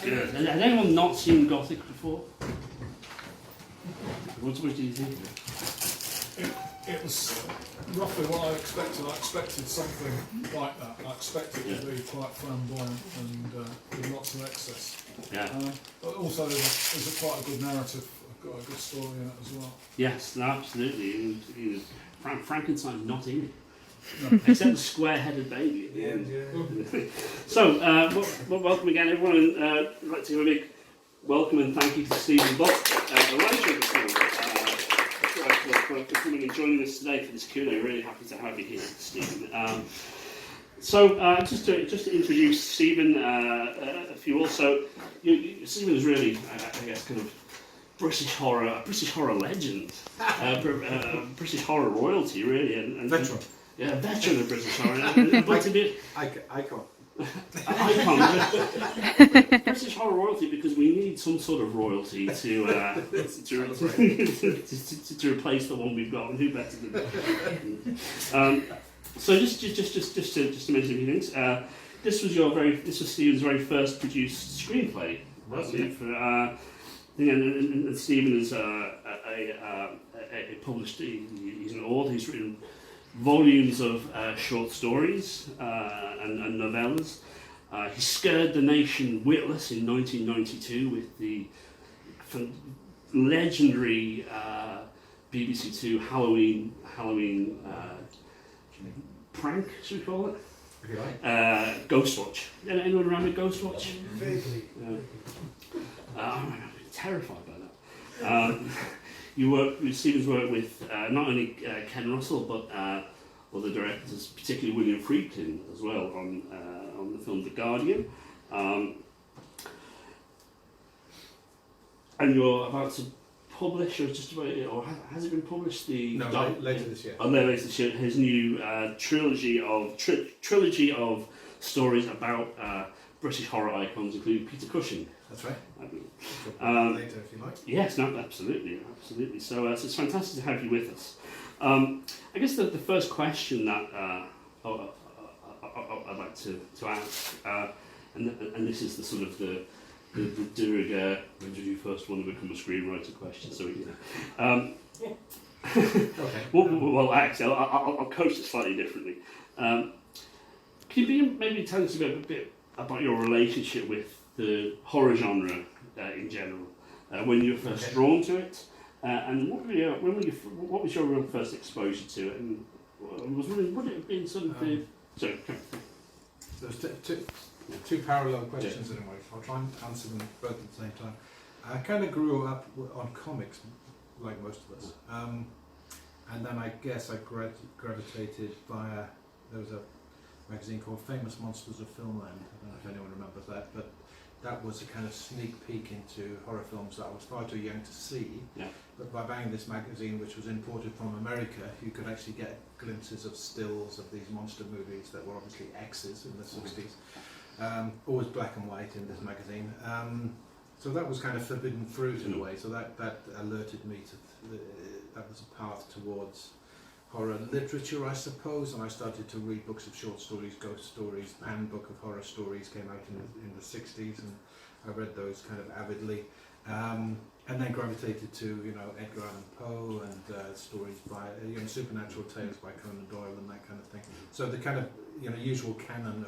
Good. Has anyone not seen Gothic before? What did you think? It was roughly what I expected. I expected something like that. I expected it to be quite flamboyant and with lots of excess. Yeah. But also there's quite a good narrative, got a good story in it as well. Yes, no, absolutely. Frankenstein's not in it. No. Except the square-headed baby at the end. Yeah. So, welcome again, everyone. And I'd like to give a big welcome and thank you to Stephen Volk, the writer of the film, for coming and joining us today for this Q&A. We're really happy to have you here, Stephen. Just to introduce Stephen, a few also. Stephen is really, I guess, kind of British horror legend, British horror royalty, really, and veteran. Yeah, veteran of British horror. But to be icon. Icon. British horror royalty, because we need some sort of royalty to replace the one we've got, and who better than that? So just to mention a few things. This was Stephen's very first produced screenplay. And Stephen is a published. He's an author. He's written volumes of short stories and novellas. He scared the nation witless in 1992 with the legendary BBC Two Halloween prank, should we call it? If you like. Ghostwatch. Anyone around with Ghostwatch? Vaguely. I'm terrified by that. Stephen's worked with not only Ken Russell but other directors, particularly William Friedkin as well on the film The Guardian. And you're about to publish, or just about, or has it been published? Later this year. Later this year, his new trilogy of stories about British horror icons, including Peter Cushing. That's right. Later, if you like. Yes, no, absolutely. So it's fantastic to have you with us. I guess the first question that I'd like to ask, and this is the sort of the when did you first want to become a screenwriter question? So Okay. Well, actually, I'll coach it slightly differently. Can you maybe tell us a bit about your relationship with the horror genre in general, when you were first drawn to it, and what was your real first exposure to it, and would it have been something? Sorry. There's two parallel questions in a way. I'll try and answer them both at the same time. I kind of grew up on comics, like most of us, and then I guess I gravitated via. There was a magazine called Famous Monsters of Filmland. I don't know if anyone remembers that, but that was a kind of sneak peek into horror films that I was far too young to see. Yeah. But by buying this magazine, which was imported from America, you could actually get glimpses of stills of these monster movies that were obviously X's in the 60s. Always black and white in this magazine. So that was kind of forbidden fruit in a way. So that alerted me to that was a path towards horror literature, I suppose, and I started to read books of short stories, ghost stories. Pan Book of Horror Stories came out in the 60s, and I read those kind of avidly, and then gravitated to Edgar Allan Poe and stories by supernatural tales by Conan Doyle and that kind of thing. So the kind of usual canon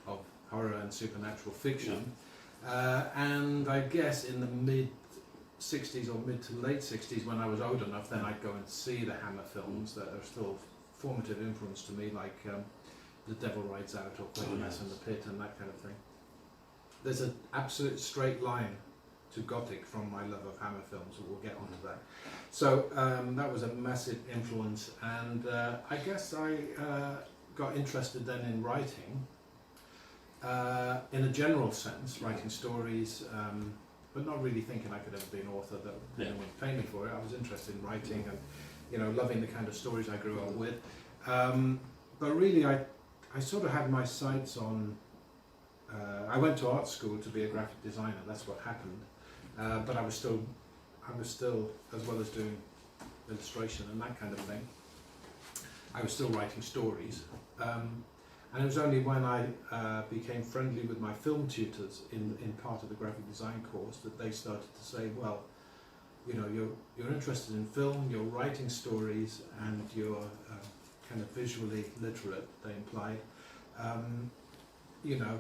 of horror and supernatural fiction, and I guess in the mid 60s or mid to late 60s, when I was old enough, then I'd go and see the Hammer films that are still formative influence to me, like The Devil Rides Out or Quaid Mess in the Pit and that kind of thing. There's an absolute straight line to Gothic from my love of Hammer films, and we'll get onto that. So that was a massive influence, and I guess I got interested then in writing, in a general sense, writing stories, but not really thinking I could ever be an author that anyone would pay me for it. I was interested in writing and loving the kind of stories I grew up with. But really, I sort of had my sights on. I went to art school to be a graphic designer. That's what happened. But I was still, as well as doing illustration and that kind of thing, I was still writing stories. And it was only when I became friendly with my film tutors in part of the graphic design course that they started to say, well, you know, you're interested in film, you're writing stories, and you're kind of visually literate, they implied. You know,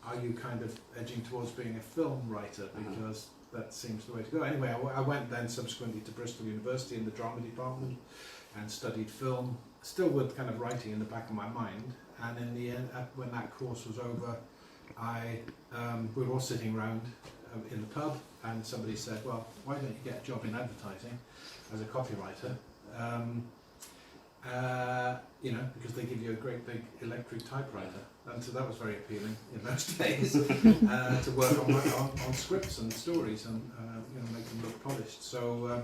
are you kind of edging towards being a film writer? Because that seems the way to go. Anyway, I went then subsequently to Bristol University in the drama department and studied film, still with kind of writing in the back of my mind. And in the end, when that course was over, we were all sitting around in the pub, and somebody said, well, why don't you get a job in advertising as a copywriter? You know, because they give you a great big electric typewriter. And so that was very appealing in those days, to work on scripts and stories and you know, make them look polished. So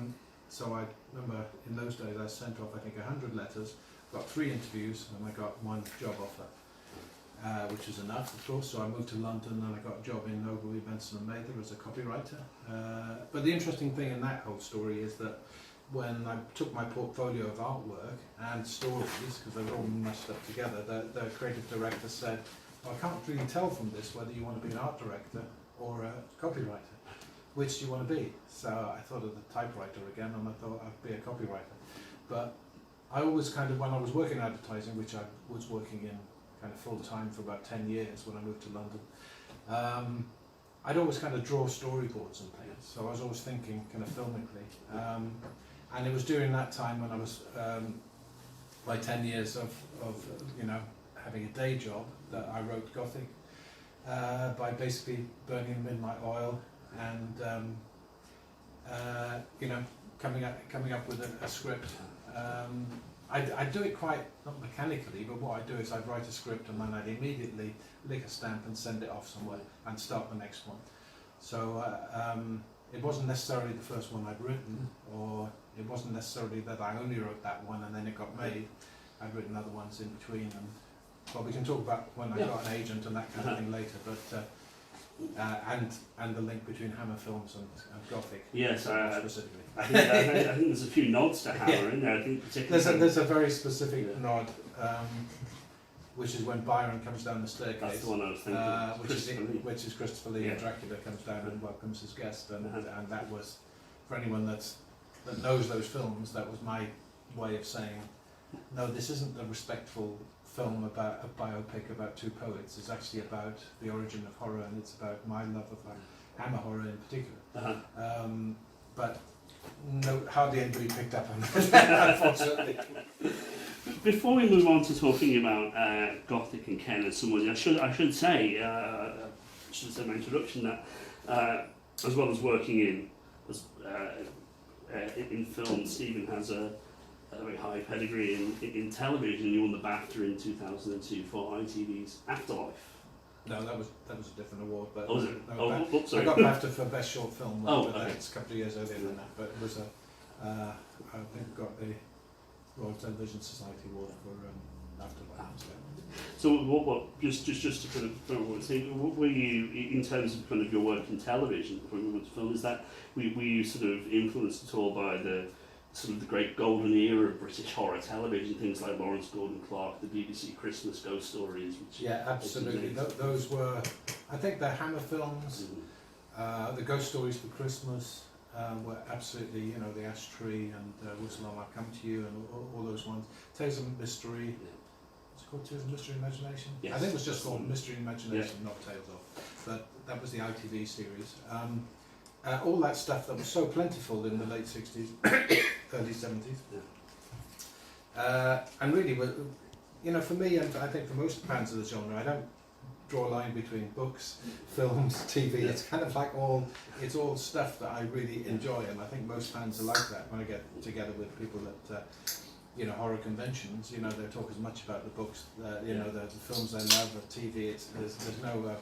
so I remember in those days I sent off I think 100 letters, got 3 interviews, and I got 1 job offer, which was enough, of course. So I moved to London and I got a job in Ogilvy, Benson and Mather as a copywriter. But the interesting thing in that whole story is that when I took my portfolio of artwork and stories, because they were all mashed up together, the creative director said, well, I can't really tell from this whether you want to be an art director or a copywriter. Which do you want to be? So I thought of the typewriter again, and I thought I'd be a copywriter. But I always kind of, when I was working in advertising, which I was working in kind of full time for about 10 years when I moved to London, I'd always kind of draw storyboards and things. So I was always thinking kind of filmically. And it was during that time when I was, my 10 years of you know, having a day job, that I wrote Gothic by basically burning them in my oil and you know, coming up with a script. I'd do it quite, not mechanically, but what I'd do is I'd write a script and then I'd immediately lick a stamp and send it off somewhere and start the next one. So it wasn't necessarily the first one I'd written, or it wasn't necessarily that I only wrote that one and then it got made. I'd written other ones in between, and well, we can talk about when I got an agent and that kind of thing later. But and the link between Hammer Films and Gothic. Yes, specifically. I think there's a few nods to Hammer in there. I think particularly there's a very specific nod, which is when Byron comes down the staircase. That's the one I was thinking. Which is Christopher Lee, and Dracula comes down and welcomes his guest, and that was, for anyone that knows those films, that was my way of saying, no, this isn't a respectful film about a biopic about 2 poets. It's actually about the origin of horror, and it's about my love of Hammer horror in particular. But no, hardly anybody picked up on that, unfortunately. Before we move on to talking about Gothic and Ken and someone, I should say in my introduction that as well as working in film, Stephen has a very high pedigree in television. You won the BAFTA in 2002 for ITV's Afterlife. No, that was a different award. But was it? Sorry. I got BAFTA for Best Short Film. Okay. It's a couple of years earlier than that, but it was I think I got the Royal Television Society Award for Afterlife. So what just to kind of say, what were you, in terms of kind of your work in television before you went to film, is that were you sort of influenced at all by the sort of the great golden era of British horror television, things like Lawrence Gordon Clark, the BBC Christmas Ghost Stories? Which yeah, absolutely. Those were, I think, the Hammer films, the Ghost Stories for Christmas were absolutely, you know, the Ash Tree and Whistle I'll Come to You and all those ones. Tales of Mystery. What's it called? Tales of Mystery and Imagination? Yes. I think it was just called Mystery and Imagination, not Tales of. But that was the ITV series. All that stuff that was so plentiful in the late 60s, early 70s. And really, you know, for me, and I think for most fans of the genre, I don't draw a line between books, films, TV. It's kind of like it's all stuff that I really enjoy, and I think most fans are like that. When I get together with people that, you know, horror conventions, you know, they talk as much about the books, you know, the films they love, the TV. There's no,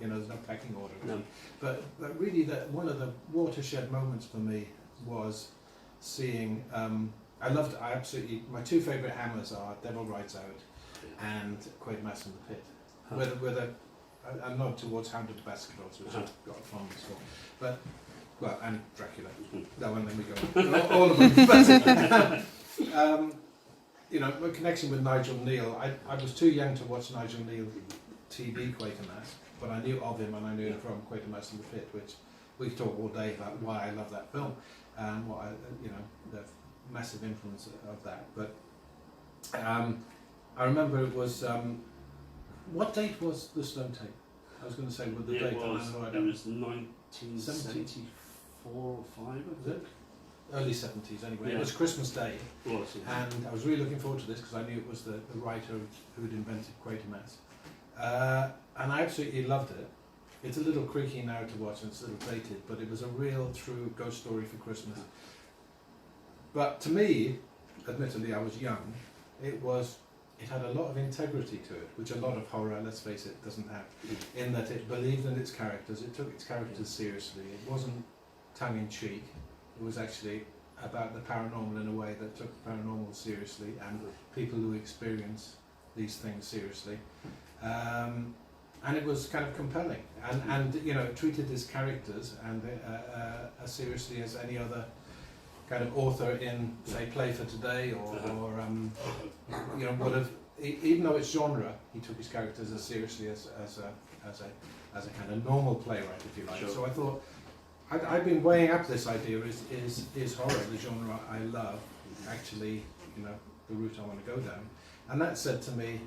you know, there's no pecking order. Really. No. But really, one of the watershed moments for me was seeing. I absolutely. My 2 favourite Hammers are Devil Rides Out and Quatermass in the Pit. With a nod towards Hound of the Baskervilles, which I've got a fondness for. But, well, and Dracula. No, and then we go. All of them. But, you know, my connection with Nigel Neal, I was too young to watch Nigel Neal TV Quatermass, but I knew of him and I knew him from Quatermass in the Pit, which we could talk all day about why I love that film and what you know, the massive influence of that. But I remember it was, what date was the Stone Tape? I was going to say, with the date. It was 1974 or 5, I think. Early 70s anyway. Yeah. It was Christmas Day. It was, yeah. And I was really looking forward to this because I knew it was the writer who had invented Quatermass. And I absolutely loved it. It's a little creaky now to watch and it's a little dated, but it was a real true ghost story for Christmas. But to me, admittedly I was young, it had a lot of integrity to it, which a lot of horror, let's face it, doesn't have. In that it believed in its characters, it took its characters seriously, it wasn't tongue-in-cheek, it was actually about the paranormal in a way that took the paranormal seriously and people who experience these things seriously. And it was kind of compelling, and you know, it treated its characters and as seriously as any other kind of author in, say, Play for Today or you know, would have. Even though it's genre, he took his characters as seriously as a kind of normal playwright, if you like. Sure. So I thought I've been weighing up this idea: is horror the genre I love? Actually, you know, the route I want to go down, and that said to me,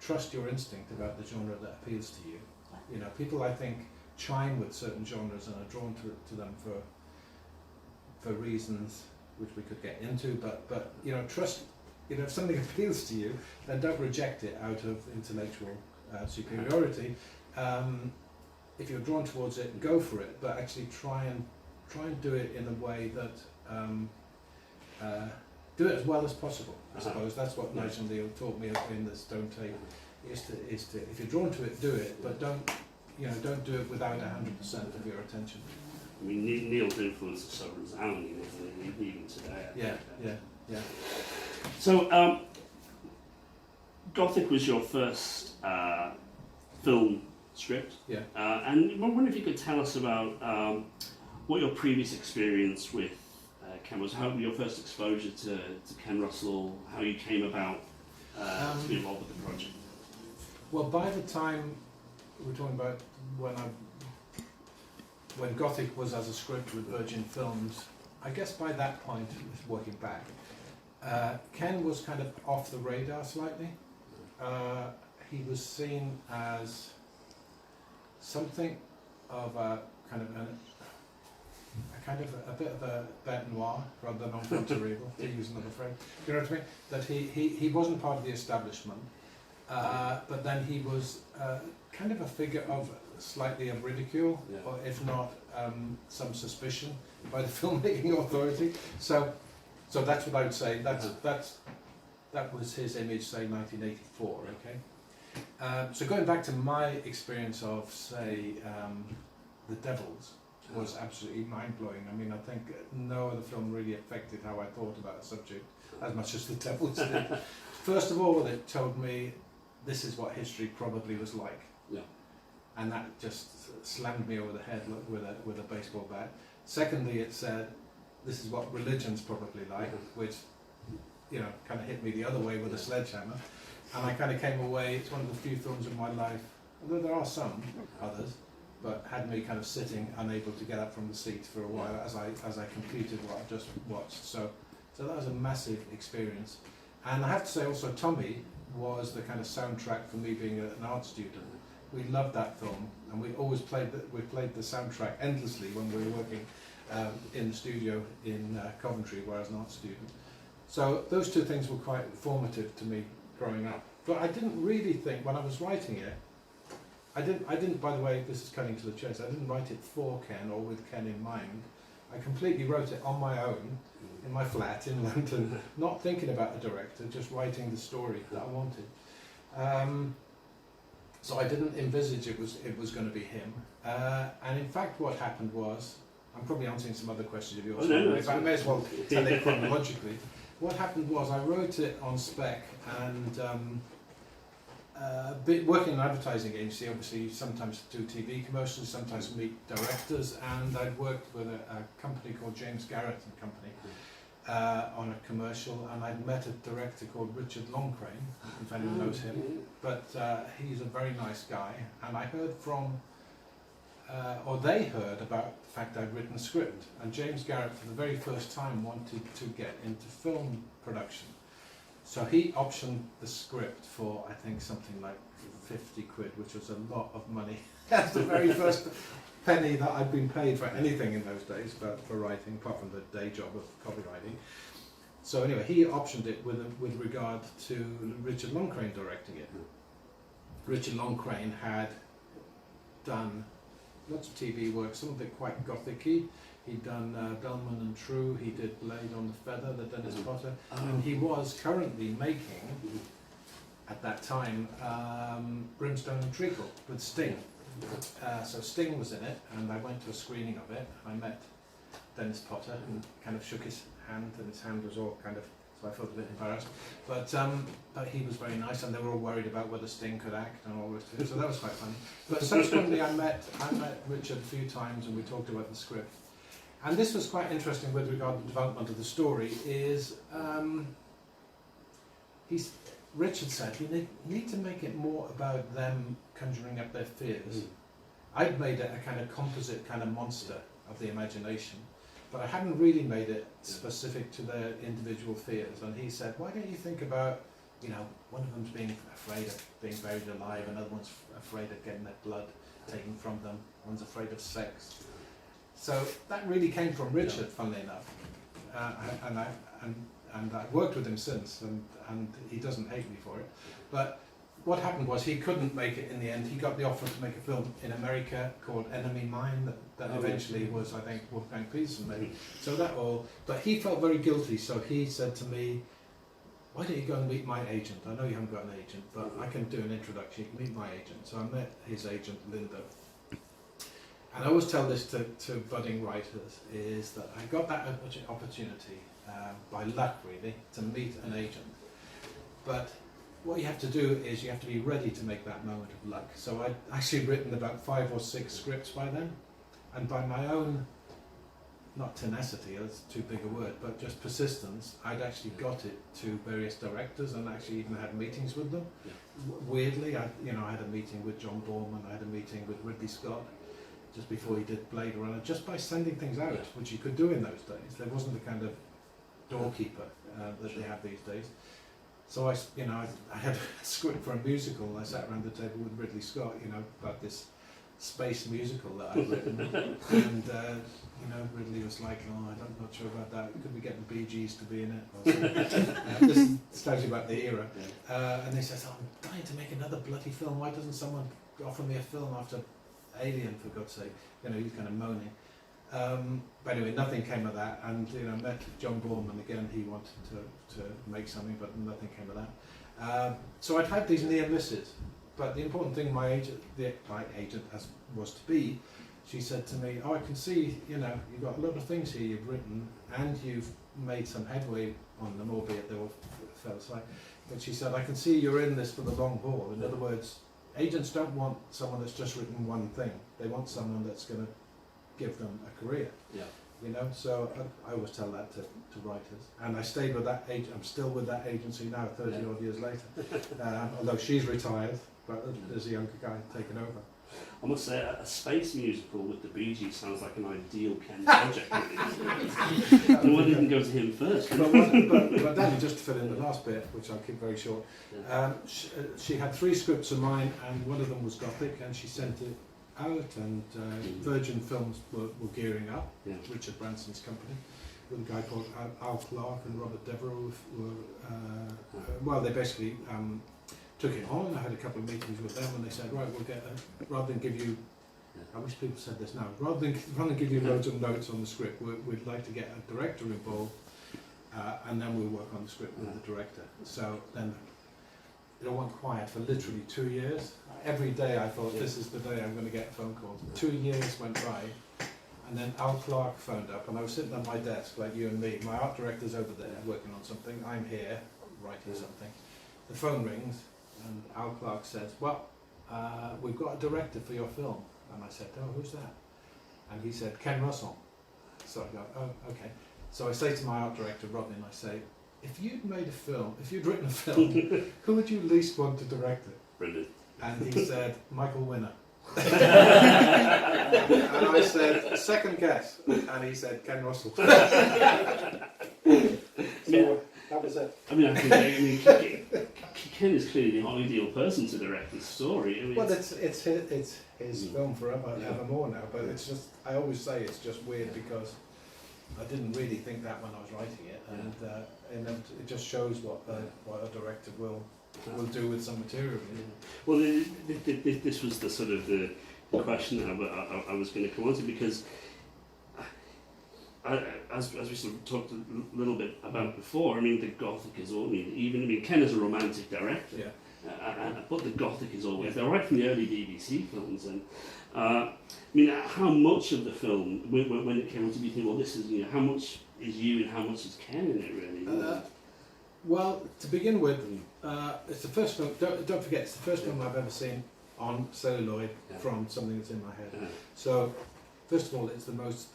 trust your instinct about the genre that appeals to you. You know, people I think chime with certain genres and are drawn to them for reasons which we could get into, but you know, trust. You know, if something appeals to you, then don't reject it out of intellectual superiority. If you're drawn towards it, go for it, but actually try and do it in a way that do it as well as possible. I suppose that's what Nigel Neal taught me in the Stone Tape. Is to if you're drawn to it, do it, but don't do it without 100% of your attention. I mean, Neil's influence is so resounding, isn't it, even today? Yeah. So, Gothic was your first film script. Yeah. And I wonder if you could tell us about what your previous experience with Ken was, how your first exposure to Ken Russell, how you came about to be involved with the project. Well, by the time we're talking about when Gothic was as a script with Virgin Films, I guess by that point, working back, Ken was kind of off the radar slightly. He was seen as something of a bit of a bête noire rather than enfant terrible, to use another phrase. You know what I mean? That he wasn't part of the establishment, but then he was kind of a figure of slightly of ridicule, or if not some suspicion by the filmmaking authority. So that's what I would say. That was his image, say 1984. Okay. So going back to my experience of, say, The Devils was absolutely mind-blowing. I mean, I think no other film really affected how I thought about the subject as much as The Devils did. First of all, it told me this is what history probably was like. Yeah. And that just slammed me over the head with a baseball bat. Secondly, it said this is what religion's probably like, which, you know, kind of hit me the other way with a sledgehammer. And I kind of came away, it's one of the few films in my life, although there are some others, but had me kind of sitting, unable to get up from the seat for a while as I computed what I just watched. So that was a massive experience. And I have to say also, Tommy was the kind of soundtrack for me being an art student. We loved that film, and we always played the soundtrack endlessly when we were working in the studio in Coventry, where I was an art student. So those two things were quite formative to me growing up. But I didn't really think, when I was writing it, I didn't, by the way, this is cutting to the chase, I didn't write it for Ken or with Ken in mind. I completely wrote it on my own, in my flat in London, not thinking about the director, just writing the story that I wanted. So I didn't envisage it was going to be him. And in fact what happened was, I'm probably answering some other questions of yours, but I may as well tell it chronologically. What happened was I wrote it on spec, and working in an advertising agency, obviously you sometimes do TV commercials, sometimes meet directors, and I'd worked with a company called James Garrett and Company. on a commercial, and I'd met a director called Richard Longcrane, if anyone knows him, but he's a very nice guy, and I heard from, or they heard about the fact I'd written a script, and James Garrett for the very first time wanted to get into film production. So he optioned the script for, I think, something like 50 quid, which was a lot of money. That's the very first penny that I'd been paid for anything in those days, but for writing, apart from the day job of copywriting. So anyway, he optioned it with regard to Richard Longcrane directing it. Richard Longcrane had done lots of TV work, some of it quite gothic-y. He'd done Bellman and True, he did Blade on the Feather, the Dennis Potter, and he was currently making, at that time, Brimstone and Treacle with Sting. So Sting was in it, and I went to a screening of it. I met Dennis Potter and kind of shook his hand, and his hand was all kind of, so I felt a bit embarrassed. But he was very nice, and they were all worried about whether Sting could act and all this. So that was quite funny. But subsequently, I met Richard a few times, and we talked about the script. And this was quite interesting with regard to the development of the story. Richard said, you need to make it more about them conjuring up their fears. I'd made it a kind of composite kind of monster of the imagination, but I hadn't really made it specific to their individual fears. And he said, why don't you think about, one of them's being afraid of being buried alive, another one's afraid of getting their blood taken from them, one's afraid of sex. So that really came from Richard, funnily enough. And I've worked with him since, and he doesn't hate me for it. But what happened was he couldn't make it in the end. He got the offer to make a film in America called Enemy Mine that eventually was, I think, Wolfgang Peterson maybe. So but he felt very guilty, so he said to me, why don't you go and meet my agent? I know you haven't got an agent, but I can do an introduction. You can meet my agent. So I met his agent, Linda. And I always tell this to budding writers, is that I got that opportunity by luck, really, to meet an agent. But what you have to do is you have to be ready to make that moment of luck. So I'd actually written about 5 or 6 scripts by then, and by my own, not tenacity, that's too big a word, but just persistence, I'd actually got it to various directors and actually even had meetings with them. Yeah. Weirdly, I had a meeting with John Borman, I had a meeting with Ridley Scott, just before he did Blade Runner, just by sending things out, which you could do in those days. There wasn't the kind of doorkeeper that they have these days. So I had a script for a musical, and I sat around the table with Ridley Scott, about this space musical that I'd written, and Ridley was like, "Oh, I'm not sure about that. Could we get the Bee Gees to be in it?" This tells you about the era. And they said, "Oh, I'm dying to make another bloody film. Why doesn't someone offer me a film after Alien, for God's sake?" He's kind of moaning. But anyway, nothing came of that, and met John Borman again. He wanted to make something, but nothing came of that. So I'd had these near misses, but the important thing, my agent, as was to be, she said to me, "Oh, I can see, you've got a lot of things here you've written, and you've made some headway on them, albeit they all fell aside." But she said, "I can see you're in this for the long haul." In other words, agents don't want someone that's just written one thing. They want someone that's going to give them a career. Yeah. So I always tell that to writers. And I stayed with that agent. I'm still with that agency now, 30 odd years later. Although she's retired, but there's a younger guy taking over. I must say, a space musical with the Bee Gees sounds like an ideal Ken project. No one didn't go to him first. But then, just to fill in the last bit, which I'll keep very short, she had 3 scripts of mine, and one of them was Gothic, and she sent it out, and Virgin Films were gearing up, Richard Branson's company, with a guy called Al Clark and Robert Devereux were, they basically took it on. I had a couple of meetings with them, and they said, right, we'll get rather than give you, I wish people said this now, rather than give you loads of notes on the script, we'd like to get a director involved, and then we'll work on the script with the director. So then it all went quiet for literally 2 years. Every day I thought, this is the day I'm going to get a phone call. 2 years went by, and then Al Clark phoned up, and I was sitting at my desk, like you and me. My art director's over there working on something. I'm here writing something. The phone rings, and Al Clark says, "Well, we've got a director for your film." And I said, "Oh, who's that?" And he said, "Ken Russell." So I go, "Oh, okay." So I say to my art director, Rodney, and I say, if you'd written a film, who would you least want to direct it? Brilliant. And he said, Michael Winner. And I said, second guess. And he said, Ken Russell. So that was it. I mean, Ken is clearly the ideal person to direct this story. I mean, Well, it's his film forever, evermore now. But it's just, I always say it's just weird because I didn't really think that when I was writing it, and then it just shows what a director will do with some material. Well, this was the sort of the question that I was going to come on to, because as we sort of talked a little bit about before, I mean, the Gothic is all, Ken is a romantic director, but the Gothic is always there, right from the early BBC films. And I mean, how much of the film, when it came on to be thinking, well, this is, how much is you and how much is Ken in it, really? Well, to begin with, it's the first film. Don't forget, it's the first film I've ever seen on celluloid from something that's in my head. So, first of all, it's the most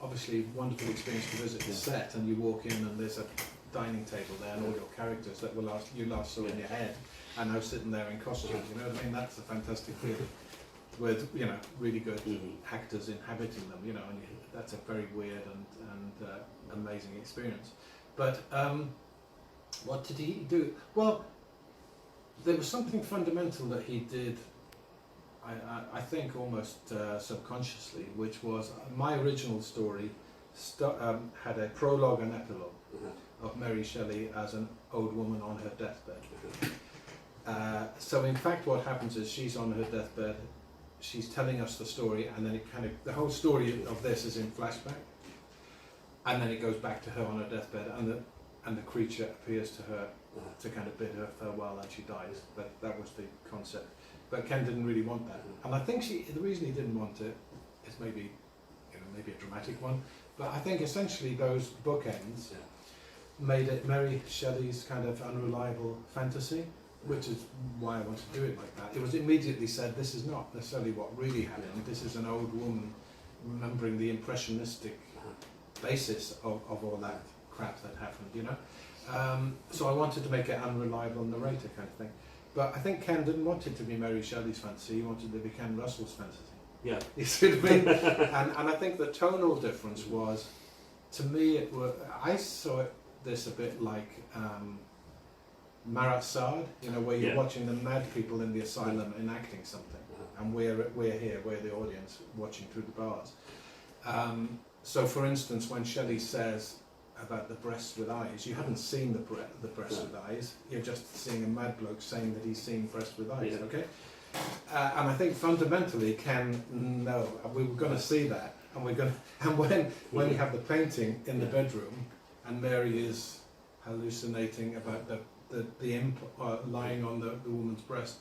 obviously wonderful experience to visit the set, and you walk in and there's a dining table there, and all your characters that you last saw in your head, and now sitting there in costume. You know what I mean? That's a fantastic feeling. With really good actors inhabiting them. And that's a very weird and amazing experience. But what did he do? Well, there was something fundamental that he did, I think almost subconsciously, which was my original story had a prologue and epilogue of Mary Shelley as an old woman on her deathbed. So in fact what happens is she's on her deathbed, she's telling us the story, and then the whole story of this is in flashback. And then it goes back to her on her deathbed, and the creature appears to her to kind of bid her farewell, and she dies. That was the concept. But Ken didn't really want that, and I think the reason he didn't want it is maybe a dramatic one. But I think essentially those bookends made it Mary Shelley's kind of unreliable fantasy, which is why I wanted to do it like that. It was immediately said, this is not necessarily what really happened. This is an old woman remembering the impressionistic basis of all that crap that happened, So I wanted to make it unreliable narrator kind of thing. But I think Ken didn't want it to be Mary Shelley's fantasy, he wanted it to be Ken Russell's fantasy. Yeah. You see what I mean? and I think the tonal difference was, to me, I saw this a bit like Marat Sade, where you're watching the mad people in the asylum enacting something, and we're here, we're the audience watching through the bars. So, for instance, when Shelley says about the breasts with eyes, you haven't seen the breasts with eyes. You're just seeing a mad bloke saying that he's seen breasts with eyes. Okay, and I think fundamentally, Ken, no, we were going to see that, and when you have the painting in the bedroom, and Mary is hallucinating about the imp lying on the woman's breast.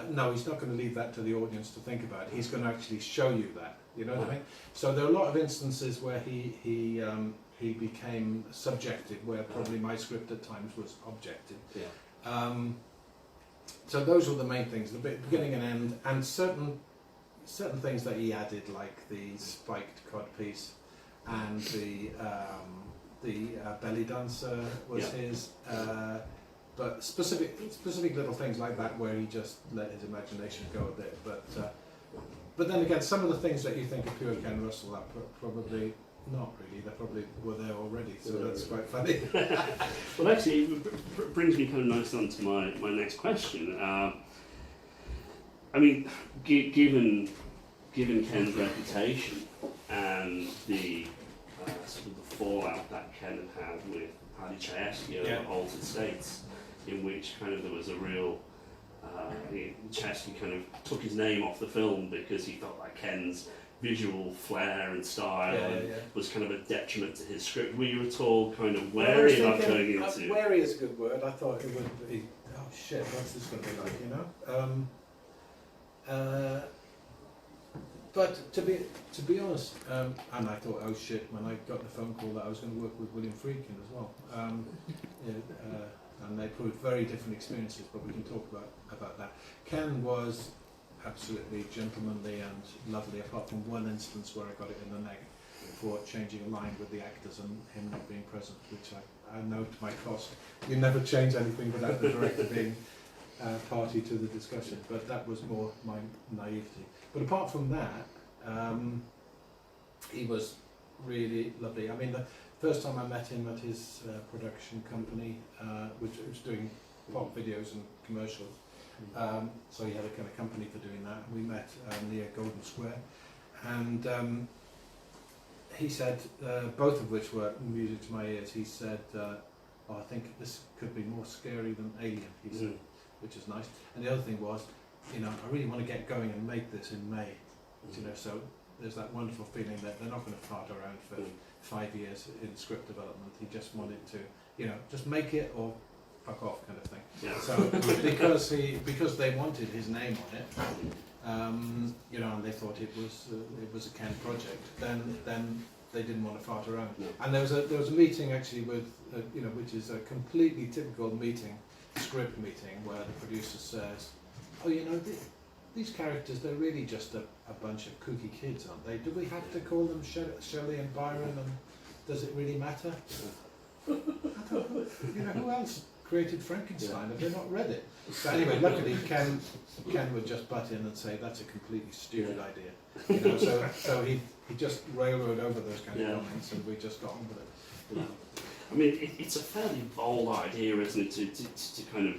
No, he's not going to leave that to the audience to think about. He's going to actually show you that. You know what I mean? So there are a lot of instances where he became subjective, where probably my script at times was objective. So those were the main things: the beginning and end, and certain things that he added, like the spiked codpiece and the belly dancer was his. But specific little things like that, where he just let his imagination go a bit. But then again, some of the things that you think of pure Ken Russell are probably not really. They probably were there already, so that's quite funny. Well, actually, it brings me kind of nicely on to my next question. I mean, given Ken's reputation and the sort of the fallout that Ken had with Paddy Chayefsky over Altered States, in which kind of there was a real Chayefsky kind of took his name off the film because he felt like Ken's visual flair and style was kind of a detriment to his script. Were you at all kind of wary about going into? Wary is a good word. I thought it would be, oh shit, what's this going to be like, But to be honest, and I thought, oh shit, when I got the phone call that I was going to work with William Friedkin as well. And they proved very different experiences, but we can talk about that. Ken was absolutely gentlemanly and lovely, apart from one instance where I got it in the neck for changing a line with the actors and him not being present, which I know to my cost. You never change anything without the director being party to the discussion, but that was more my naivety. But apart from that, he was really lovely. I mean, the first time I met him at his production company, which was doing pop videos and commercials, so he had a kind of company for doing that. We met near Golden Square, and he said, both of which were music to my ears, he said, oh, I think this could be more scary than Alien, he said, which is nice. And the other thing was, you know, I really want to get going and make this in May, you know, so there's that wonderful feeling that they're not going to fart around for 5 years in script development. He just wanted to, you know, just make it or fuck off kind of thing. Yeah. So because they wanted his name on it, you know, and they thought it was a Ken project, then they didn't want to fart around. No. And there was a meeting actually with you know, which is a completely typical meeting, script meeting, where the producer says, oh, you know, these characters, they're really just a bunch of kooky kids, aren't they? Do we have to call them Shelley and Byron, and does it really matter? I thought, you know, who else created Frankenstein? Have they not read it? But anyway, luckily Ken would just butt in and say, that's a completely stupid idea. You know, so he just railroaded over those kind of comments, and we just got on with it. Yeah. I mean, it's a fairly bold idea, isn't it, to kind of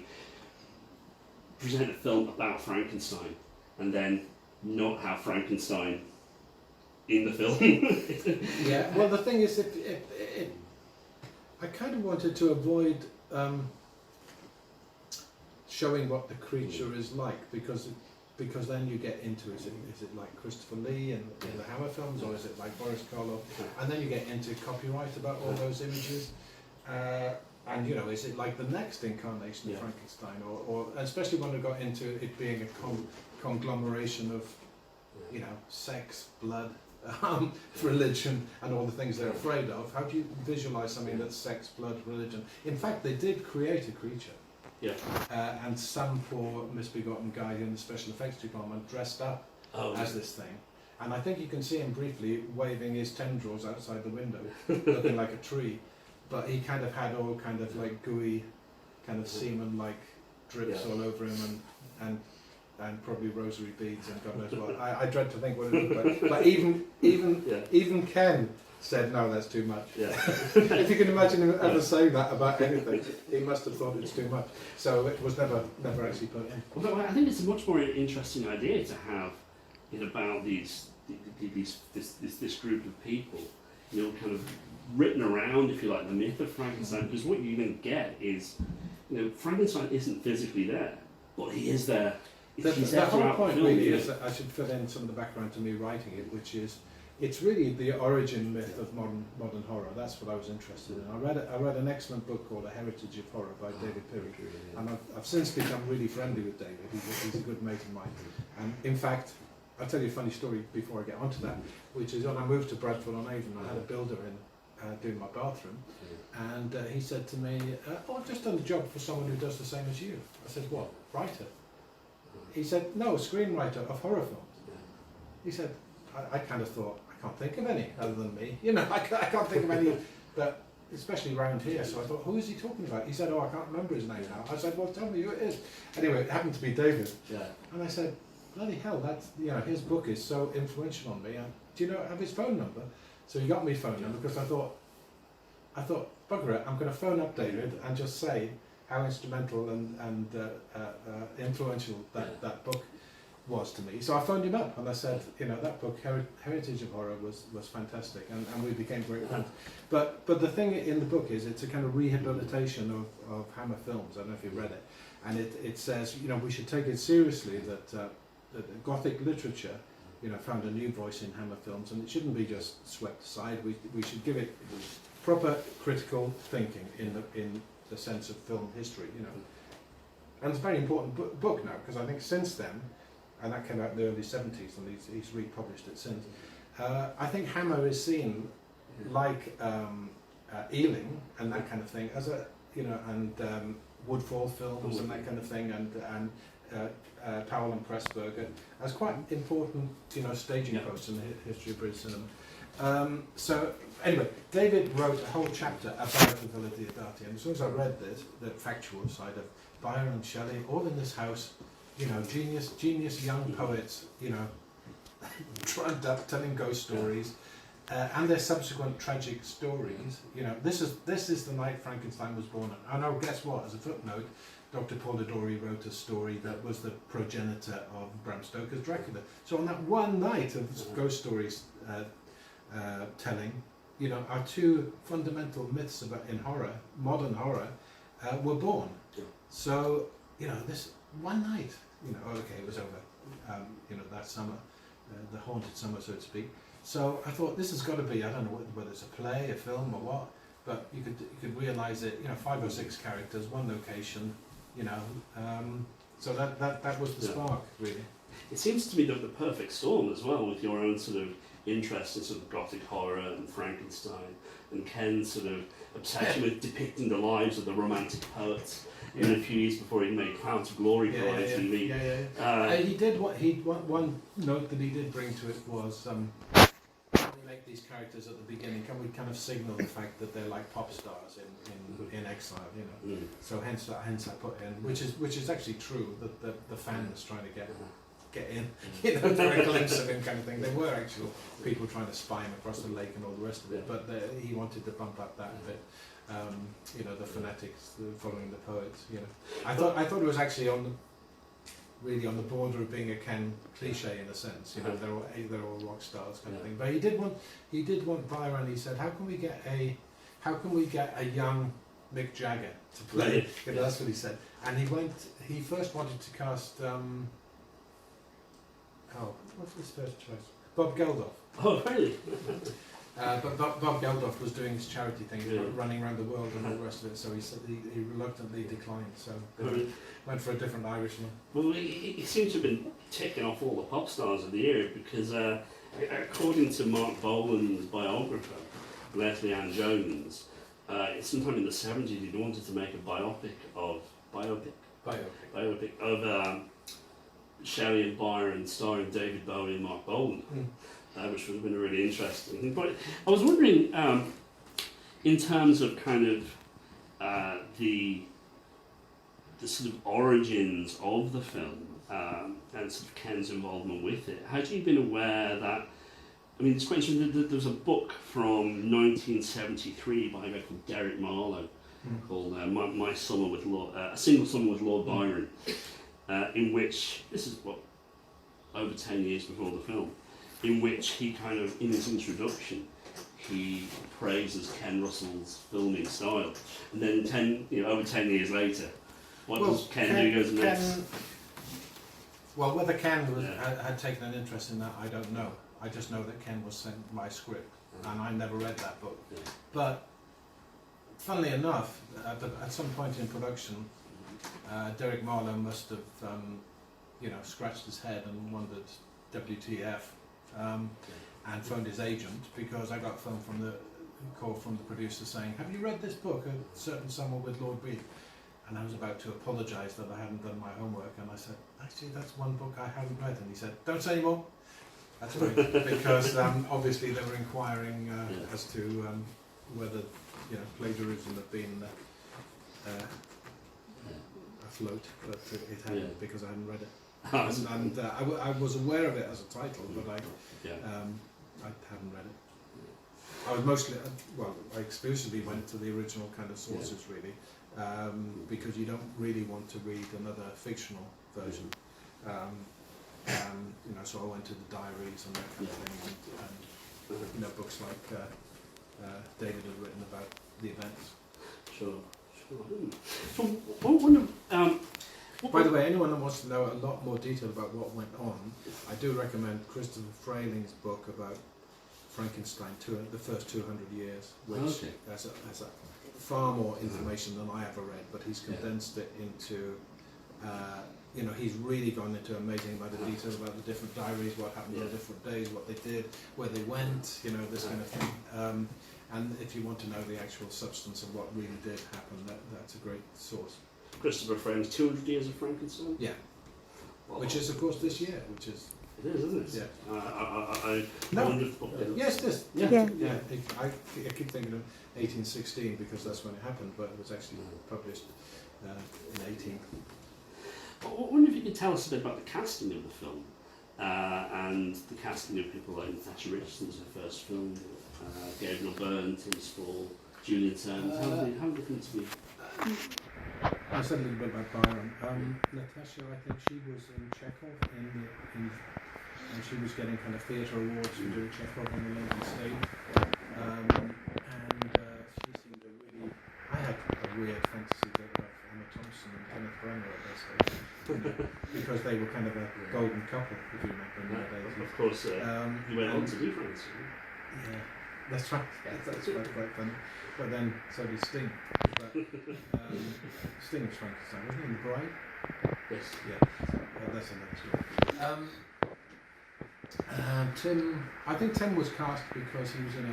present a film about Frankenstein and then not have Frankenstein in the film. Yeah, well, the thing is, I kind of wanted to avoid showing what the creature is like, because then you get into, is it like Christopher Lee in the Hammer films, or is it like Boris Karloff? And then you get into copyright about all those images. And, you know, is it like the next incarnation of Frankenstein, or especially when we got into it being a conglomeration of, you know, sex, blood, religion, and all the things they're afraid of. How do you visualize something that's sex, blood, religion? In fact, they did create a creature. Yeah. And some poor misbegotten guy in the special effects department dressed up as this thing. And I think you can see him briefly waving his tendrils outside the window, looking like a tree. But he kind of had all kind of like gooey, kind of semen-like drips all over him, and probably rosary beads and God knows what. I dread to think what it looked like. But even Ken said, no, that's too much. Yeah. If you can imagine him ever saying that about anything, he must have thought it's too much. So it was never actually put in. Well, I think it's a much more interesting idea to have it about this group of people, you know, kind of written around, if you like, the myth of Frankenstein, because what you're going to get is, you know, Frankenstein isn't physically there, but he is there. The whole point really is that I should fill in some of the background to me writing it, which is, it's really the origin myth of modern horror. That's what I was interested in. I read an excellent book called A Heritage of Horror by David Pirrie, and I've since become really friendly with David. He's a good mate of mine. And in fact, I'll tell you a funny story before I get onto that, which is when I moved to Bradford-on-Avon, I had a builder in doing my bathroom, and he said to me, oh, I've just done a job for someone who does the same as you. I said, what, writer? He said, no, screenwriter of horror films. He said, I kind of thought, I can't think of any other than me. You know, I can't think of any, but especially around here. So I thought, who is he talking about? He said, oh, I can't remember his name now. I said, well, tell me who it is. Anyway, it happened to be David. Yeah. And I said, bloody hell, that's, you know, his book is so influential on me. And do you know, have his phone number? So he got me phone number, because I thought, bugger it, I'm going to phone up David and just say how instrumental and influential that book was to me. So I phoned him up and I said, you know, that book, Heritage of Horror, was fantastic, and we became great friends. But the thing in the book is, it's a kind of rehabilitation of Hammer films. I don't know if you've read it, and it says, you know, we should take it seriously that Gothic literature, you know, found a new voice in Hammer films, and it shouldn't be just swept aside. We should give it proper critical thinking in the sense of film history, you know. And it's a very important book now, because I think since then, and that came out in the early 70s, and he's republished it since, I think Hammer is seen like Ealing and that kind of thing as a, you know, and Woodfall films and that kind of thing, and Powell and Pressburger as quite important, staging posts in the history of British cinema. So anyway, David wrote a whole chapter about the Villa Diodati, and as soon as I read this, the factual side of Byron and Shelley, all in this house, genius young poets, drugged up, telling ghost stories, and their subsequent tragic stories. This is the night Frankenstein was born. And oh, guess what? As a footnote, Dr. Polidori wrote a story that was the progenitor of Bram Stoker's Dracula. So on that one night of ghost stories telling, our two fundamental myths in horror, modern horror, were born. So this one night, it was over. That summer, the haunted summer, so to speak. So I thought this has got to be, I don't know whether it's a play, a film, or what, but you could realise it. 5 or 6 characters, one location. So that was the spark, really. It seems to be the perfect storm as well, with your own sort of interest in sort of Gothic horror and Frankenstein, and Ken's sort of obsession with depicting the lives of the romantic poets. In a few years before he made Clouds of Glory for ITV. He did one note that he did bring to it was when we make these characters at the beginning, can we kind of signal the fact that they're like pop stars in exile, So hence I put in, which is actually true, that the fan is trying to get in, for a glimpse of him, kind of thing. There were actual people trying to spy him across the lake and all the rest of it, but he wanted to bump up that bit. The phonetics, following the poets. I thought it was actually really on the border of being a Ken cliche in a sense. They're all rock stars kind of thing. But he did want Byron. He said, how can we get a young Mick Jagger to play? That's what he said. And he first wanted to cast what's his first choice? Bob Geldof. Oh, really? But Bob Geldof was doing his charity thing, running around the world and all the rest of it, so he said he reluctantly declined, so went for a different Irishman. Well, he seems to have been ticking off all the pop stars of the era, because according to Mark Bolan's biographer, Leslie Ann Jones, sometime in the 70s he wanted to make a biopic of Shelley and Byron starring David Bowie and Mark Bolan. Which would have been really interesting. But I was wondering, in terms of kind of the sort of origins of the film and sort of Ken's involvement with it, had you been aware that, it's quite interesting, there was a book from 1973 by a guy called Derek Marlowe called My Summer with A Single Summer with Lord Byron, in which, this is over 10 years before the film, in which he kind of, in his introduction, he praises Ken Russell's filming style. And then over 10 years later, does Ken do? He goes next. Well, whether Ken had taken an interest in that, I don't know. I just know that Ken was sent my script, and I never read that book. But, funnily enough, at some point in production, Derek Marlowe must have, scratched his head and wondered, WTF, and phoned his agent, because I got a phone call from the producer saying, have you read this book, A Certain Summer with Lord B? And I was about to apologise that I hadn't done my homework, and I said, actually that's one book I haven't read, and he said, don't say anymore. That's right, because obviously they were inquiring as to whether plagiarism had been afloat, but it hadn't, because I hadn't read it. And I was aware of it as a title, but I hadn't read it. I was mostly, I exclusively went to the original kind of sources, really, because you don't really want to read another fictional version. So I went to the diaries and that kind of thing, and books like David had written about the events. Sure. So, by the way, anyone that wants to know a lot more detail about what went on, I do recommend Christopher Frayling's book about Frankenstein, the first 200 years, which has far more information than I ever read, but he's condensed it into, he's really gone into an amazing amount of detail about the different diaries, what happened on different days, what they did, where they went, this kind of thing. And if you want to know the actual substance of what really did happen, that's a great source. Christopher Frame's 200 Years of Frankenstein? Yeah. which is of course this year, which is. It is, isn't it? Yeah. I No. wonder if Yes, this. Yeah. I keep thinking of 1816 because that's when it happened, but it was actually published in 18. I wonder if you could tell us a bit about the casting of the film and the casting of people like Natasha Richardson's her first film, Gabriel Byrne, Tim Spall, Julian Terms. How different to you? I said a little bit about Byron. Natasha, I think she was in Chekhov and she was getting kind of theatre awards for doing Chekhov on the London stage. She seemed to really. I had a weird fantasy of Emma Thompson and Kenneth Branagh at that stage because they were kind of a golden couple, if you remember in the days. Of course, you went on to do France. Yeah, that's right. That's quite funny. But then so did Sting. But, Sting was Frankenstein, wasn't he? In The Bride? Yes. Yeah. That's another story. Tim, I think Tim was cast because he was in a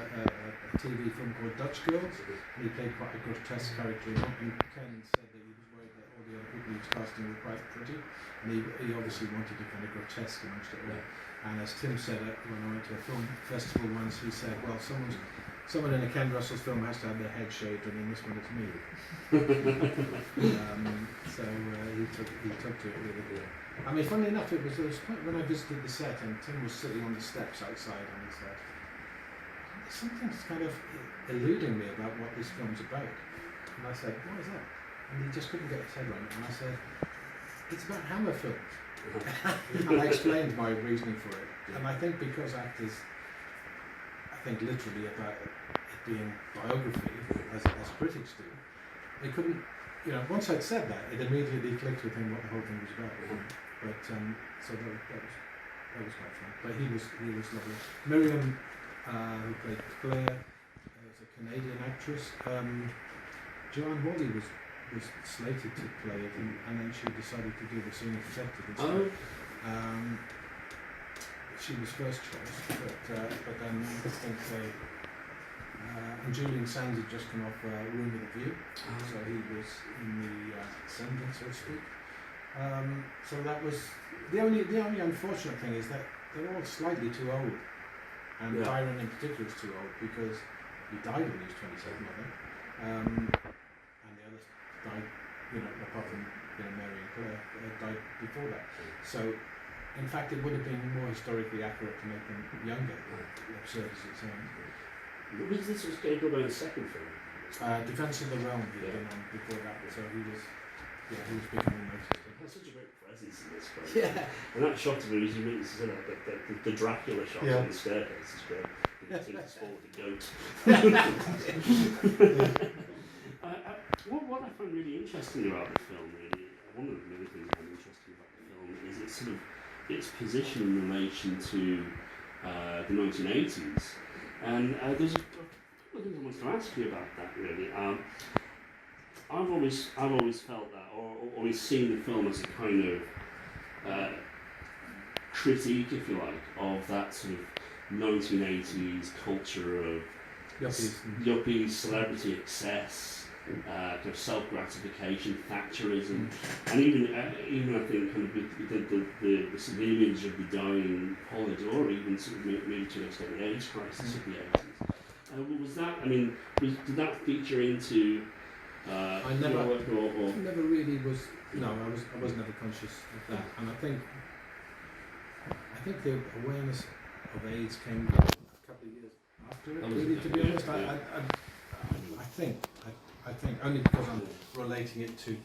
TV film called Dutch Girls, and he played quite a grotesque character in it. And Ken said that he was worried that all the other people he was casting were quite pretty, and he obviously wanted to kind of grotesque amongst it all. And as Tim said when I went to a film festival once, he said, "Well, someone in a Ken Russell's film has to have their head shaved, and in this one it's me." So he took to it really good. I mean, funnily enough, there was a point when I visited the set, and Tim was sitting on the steps outside, and he said, "Something's kind of eluding me about what this film's about." And I said, "What is that?" And he just couldn't get his head around it. And I said, "It's about Hammer films." And I explained my reasoning for it. And I think because actors, I think literally about it being biography, as critics do, they couldn't, once I'd said that, it immediately clicked with him what the whole thing was about. But so that was quite fun. But he was lovely. Miriam, who played Claire, was a Canadian actress. Joanne Whalley was slated to play it, and then she decided to do the scene protected instead. She was first choice, but then I think and Julian Sands had just come off Room with a View, so he was in the ascendant, so to speak. So that was the only unfortunate thing is that they're all slightly too old, and Byron in particular is too old because he died when he was 27, I think, and the others died, apart from Mary and Claire, died before that. So, in fact, it would have been more historically accurate to make them younger, absurd as it sounds. This was Gabriel Byrne's second film. Defence of the Realm he had been on before that, so he was becoming noticed. That's such a great presence in this film. Yeah. And that shot of him, the Dracula shot on the staircase is great. He takes forward the goat. What I find really interesting about the film, really, one of the other things I find interesting about the film is its position in relation to the 1980s. And there's a couple of things I wanted to ask you about that, really. I've always felt that, or always seen the film as a kind of critique, if you like, of that sort of 1980s culture of yuppie celebrity excess, kind of self-gratification, Thatcherism, and even I think kind of the sort of image of the dying holiday, or even sort of maybe to an extent the AIDS crisis of the 80s. Was that? I mean, did that feature into I never, your work, or never really was. No, I was never conscious of that, and I think the awareness of AIDS came a couple of years after it. Really, to be honest, I think only because I'm relating it to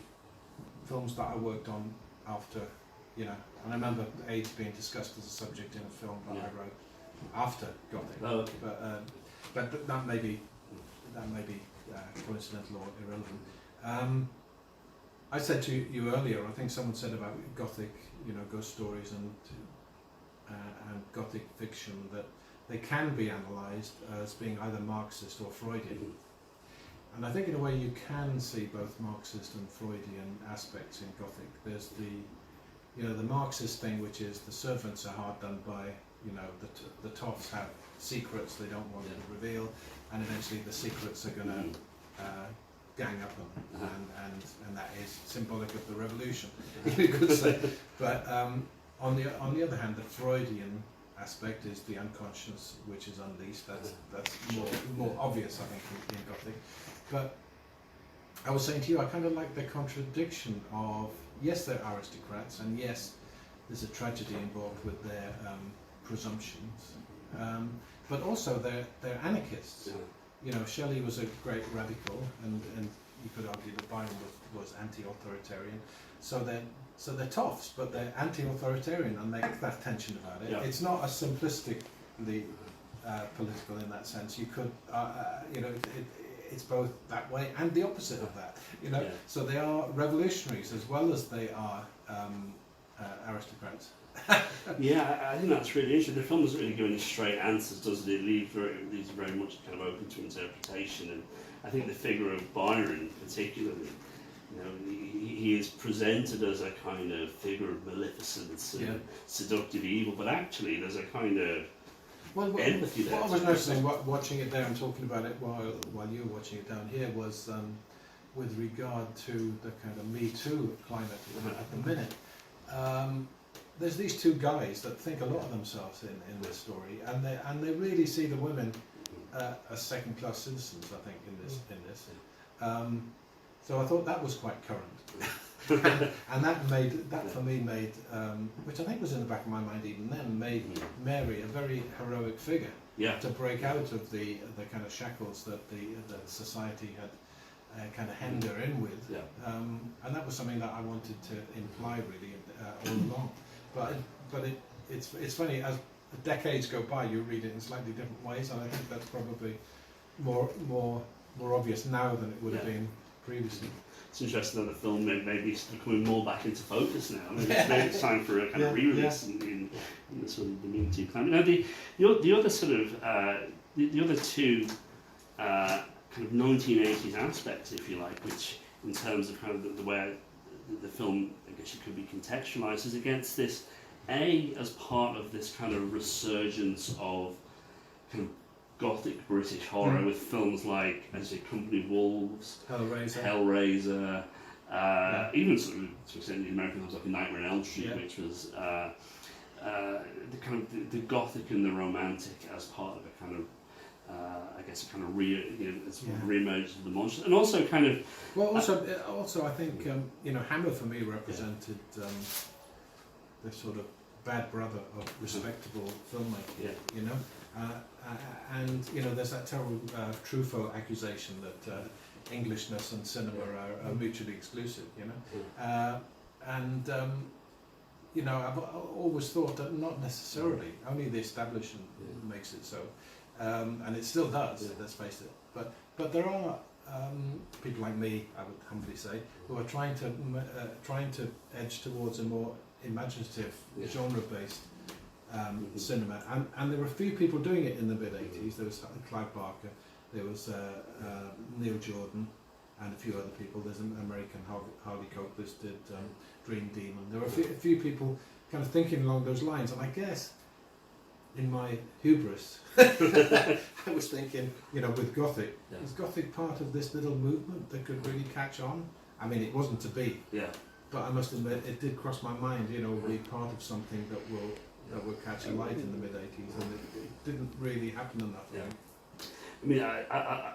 films that I worked on after, and I remember AIDS being discussed as a subject in a film that I wrote after Gothic. Oh, okay. But that may be coincidental or irrelevant. I said to you earlier, I think someone said about Gothic, ghost stories and Gothic fiction, that they can be analysed as being either Marxist or Freudian. And I think in a way you can see both Marxist and Freudian aspects in Gothic. There's the Marxist thing, which is the servants are hard done by, the toffs have secrets they don't want to reveal, and eventually the secrets are going to gang up on them, and that is symbolic of the revolution, you could say. But on the other hand, the Freudian aspect is the unconscious, which is unleashed. That's more obvious, I think, in Gothic. But I was saying to you, I kind of like the contradiction of, yes, they're aristocrats, and yes, there's a tragedy involved with their presumptions, but also they're anarchists. You know, Shelley was a great radical, and you could argue that Byron was anti-authoritarian. So they're toffs, but they're anti-authoritarian, and they have that tension about it. Yeah. It's not as simplistically political in that sense. You could, you know, it's both that way and the opposite of that. You know, so they are revolutionaries as well as they are aristocrats. Yeah, I think that's really interesting. The film doesn't really give any straight answers, does it? It leaves very much kind of open to interpretation, and I think the figure of Byron particularly, you know, he is presented as a kind of figure of maleficence and seductive evil, but actually there's a kind of empathy there. What I was noticing, watching it there and talking about it while you were watching it down here, was with regard to the kind of Me Too climate at the minute. There's these two guys that think a lot of themselves in this story, and they really see the women as second-class citizens, I think, in this. So I thought that was quite current, and that for me made, which I think was in the back of my mind even then, made Mary a very heroic figure to break out of the kind of shackles that the society had kind of hemmed her in with, and that was something that I wanted to imply really all along. But it's funny, as decades go by, you read it in slightly different ways, and I think that's probably more obvious now than it would have been previously. It's interesting that the film maybe coming more back into focus now. Maybe it's time for a kind of re-release in the sort of the Me Too climate. Now the other sort of the other two kind of 1980s aspects, if you like, which in terms of kind of the way the film, I guess it could be contextualised, is against this, as part of this kind of resurgence of kind of Gothic British horror with films like, as you say, Company of Wolves, Hellraiser, even sort of to extent the American films like Nightmare on Elm Street, which was the kind of the Gothic and the romantic as part of a kind of I guess a kind of re-emergence of the monster, and also kind of also I think you know, Hammer for me represented the sort of bad brother of respectable filmmaking. You know, and you know, there's that terrible Truffaut accusation that Englishness and cinema are mutually exclusive. You know, and you know, I've always thought that not necessarily. Only the establishment makes it so. And it still does, let's face it. But there are people like me, I would humbly say, who are trying to edge towards a more imaginative, genre-based cinema. And there were a few people doing it in the mid-80s. There was Clive Barker, there was Neil Jordan, and a few other people. There's an American, Harley Copless did Dream Demon. There were a few people kind of thinking along those lines, and I guess in my hubris, I was thinking, you know, with Gothic, is Gothic part of this little movement that could really catch on? I mean, it wasn't to be, but I must admit, it did cross my mind, you know, be part of something that will catch a light in the mid-80s, and it didn't really happen enough. I mean, I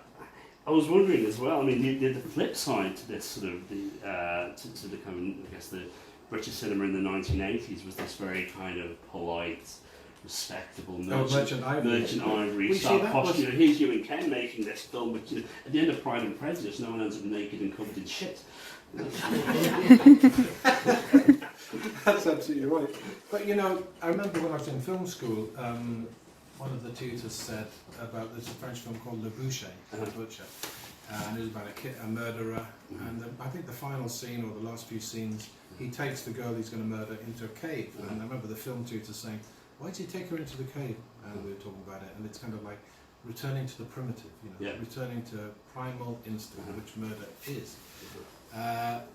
was wondering as well. I mean, the flip side to this sort of to the kind of, I guess, the British cinema in the 1980s was this very kind of polite, respectable merchant ivory style posture. Here's you and Ken making this film, but you know, at the end of Pride and Prejudice, no one ends up naked and covered in shit. That's absolutely right. But you know, I remember when I was in film school, one of the tutors said about there's a French film called Le Boucher, The Butcher, and it was about a murderer. And I think the final scene or the last few scenes, he takes the girl he's going to murder into a cave. And I remember the film tutor saying, "Why did he take her into the cave?" And we were talking about it, and it's kind of like returning to the primitive, you know, returning to primal instinct, which murder is.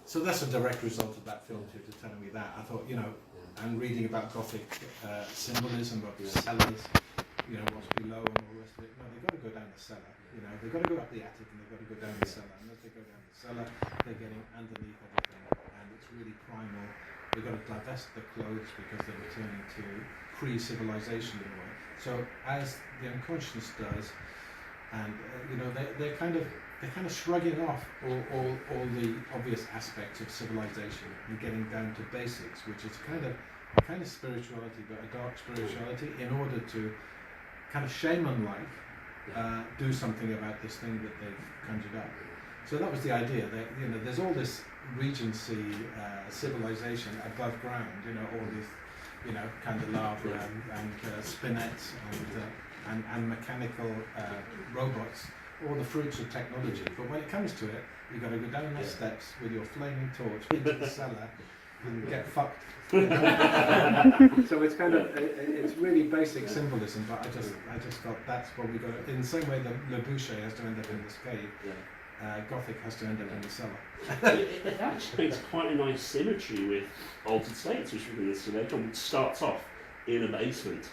So that's a direct result of that film tutor telling me that. I thought, you know, and reading about Gothic symbolism of the cellars, you know, what's below and all the rest of it. No, they've got to go down down the cellar. You know, they've got to go up the attic and they've got to go down the cellar. And as they go down the cellar, they're getting underneath everything, and it's really primal. They've got to divest the clothes because they're returning to pre-civilization in a way. So as the unconscious does, and you know, they're kind of shrugging off all the obvious aspects of civilization and getting down to basics, which is kind of spirituality, but a dark spirituality, in order to kind of shaman-like do something about this thing that they've conjured up. So that was the idea. That, you know, there's all this Regency civilization above ground. You know, all these, you know, candelabra and spinets and mechanical robots. All the fruits of technology. But when it comes to it, you've got to go down the steps with your flaming torch into the cellar and get fucked. So it's kind of, it's really basic symbolism, but I just felt that's what we got. In the same way that Le Boucher has to end up in this cave, Gothic has to end up in the cellar. It actually makes quite a nice symmetry with Altered States, which we're going to see later on, which starts off in a basement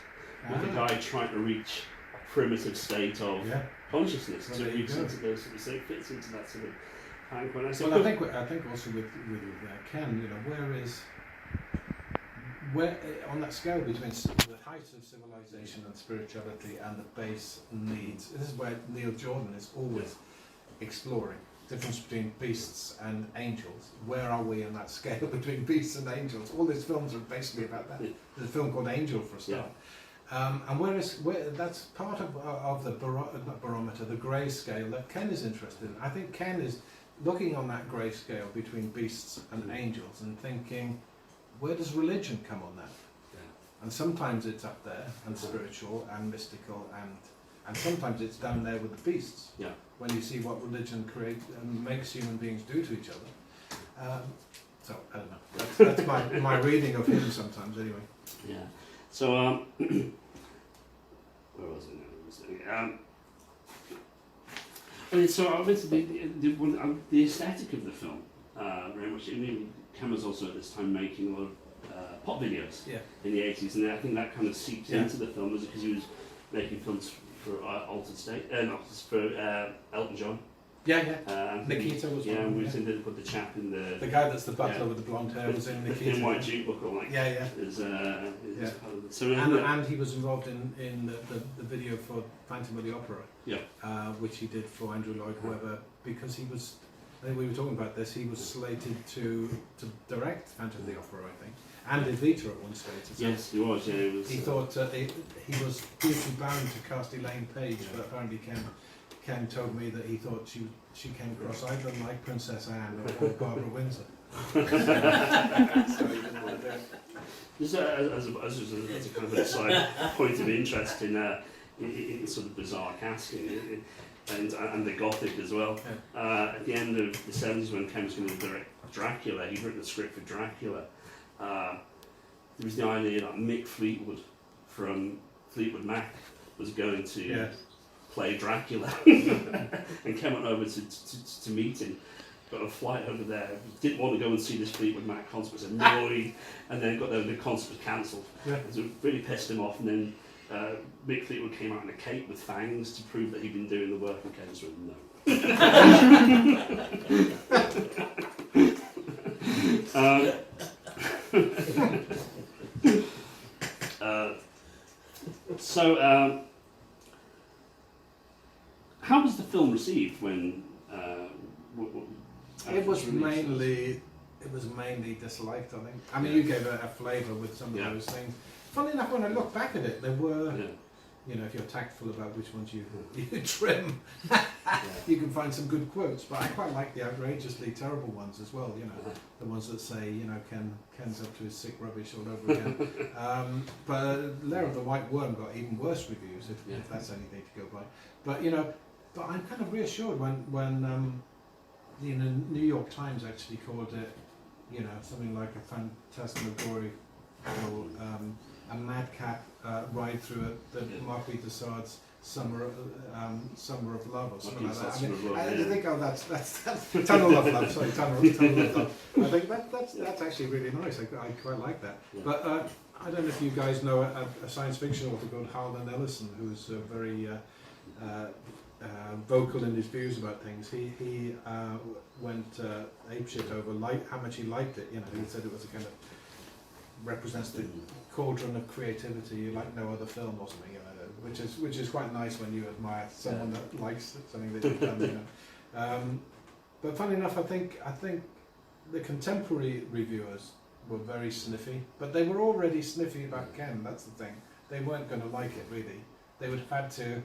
with the guy trying to reach a primitive state of consciousness to reach into those, so it fits into that sort of hank. Well, I think also with Ken, you know, where on that scale between the heights of civilization and spirituality and the base needs, this is where Neil Jordan is always exploring the difference between beasts and angels. Where are we in that scale between beasts and angels? All these films are basically about that. There's a film called Angel, for a start. And where that's part of the not barometer, the grey scale that Ken is interested in. I think Ken is looking on that grey scale between beasts and angels and thinking, where does religion come on that? And sometimes it's up there and spiritual and mystical, and sometimes it's down there with the beasts. When you see what religion creates and makes human beings do to each other. So I don't know. That's my reading of him sometimes, anyway. Yeah. So where was it? So I went to the aesthetic of the film very much. I mean, Cameron's also at this time making a lot of pop videos in the 80s, and I think that kind of seeps into the film, because he was making films for Altered State, not for Elton John. Nikita was one. We was in the chap in the guy that's the butler with the blonde hair was in Nikita. Thin White Duke book, or like and he was involved in the video for Phantom of the Opera, which he did for Andrew Lloyd Webber, because he was. I think we were talking about this. He was slated to direct Phantom of the Opera, I think, and did Vita at one stage. Yes, he was. Yeah, he was. He thought he was duty bound to cast Elaine Page, but apparently Ken told me that he thought she came across either like Princess Anne or Barbara Windsor. So he didn't want to do it. Just as a kind of a side point of interest in sort of bizarre casting and the Gothic as well. At the end of the 70s, when Ken was going to direct Dracula, he'd written the script for Dracula. There was the idea that Mick Fleetwood from Fleetwood Mac was going to play Dracula, and Ken went over to meet him. Got a flight over there. Didn't want to go and see this Fleetwood Mac concert. Was annoyed, and then got there and the concert was cancelled. So it really pissed him off. And then Mick Fleetwood came out in a cape with fangs to prove that he'd been doing the work, and Ken was like, no. How was the film received when? It was mainly disliked, I think. I mean, you gave a flavour with some of those things. Funny enough, when I look back at it, there were, you know, if you're tactful about which ones you trim, you can find some good quotes. But I quite like the outrageously terrible ones as well. You know, the ones that say, you know, Ken's up to his sick rubbish all over again. But Lair of the White Worm got even worse reviews, if that's anything to go by. But you know, but I'm kind of reassured when the New York Times actually called it, you know, something like a phantasmagoria or a madcap ride through the Marquis de Sade's Summer of Love or something like that. I think, oh, that's Tunnel of Love. Sorry, Tunnel of Love. I think that's actually really nice. I quite like that. But I don't know if you guys know a science fiction author called Harlan Ellison, who's very vocal in his views about things. He went apeshit over how much he liked it. You know, he said it was a kind of represents the cauldron of creativity like no other film or something. You know, which is quite nice when you admire someone that likes something that you've done. You know, but funny enough, I think the contemporary reviewers were very sniffy, but they were already sniffy about Ken. That's the thing. They weren't going to like it really. They would have had to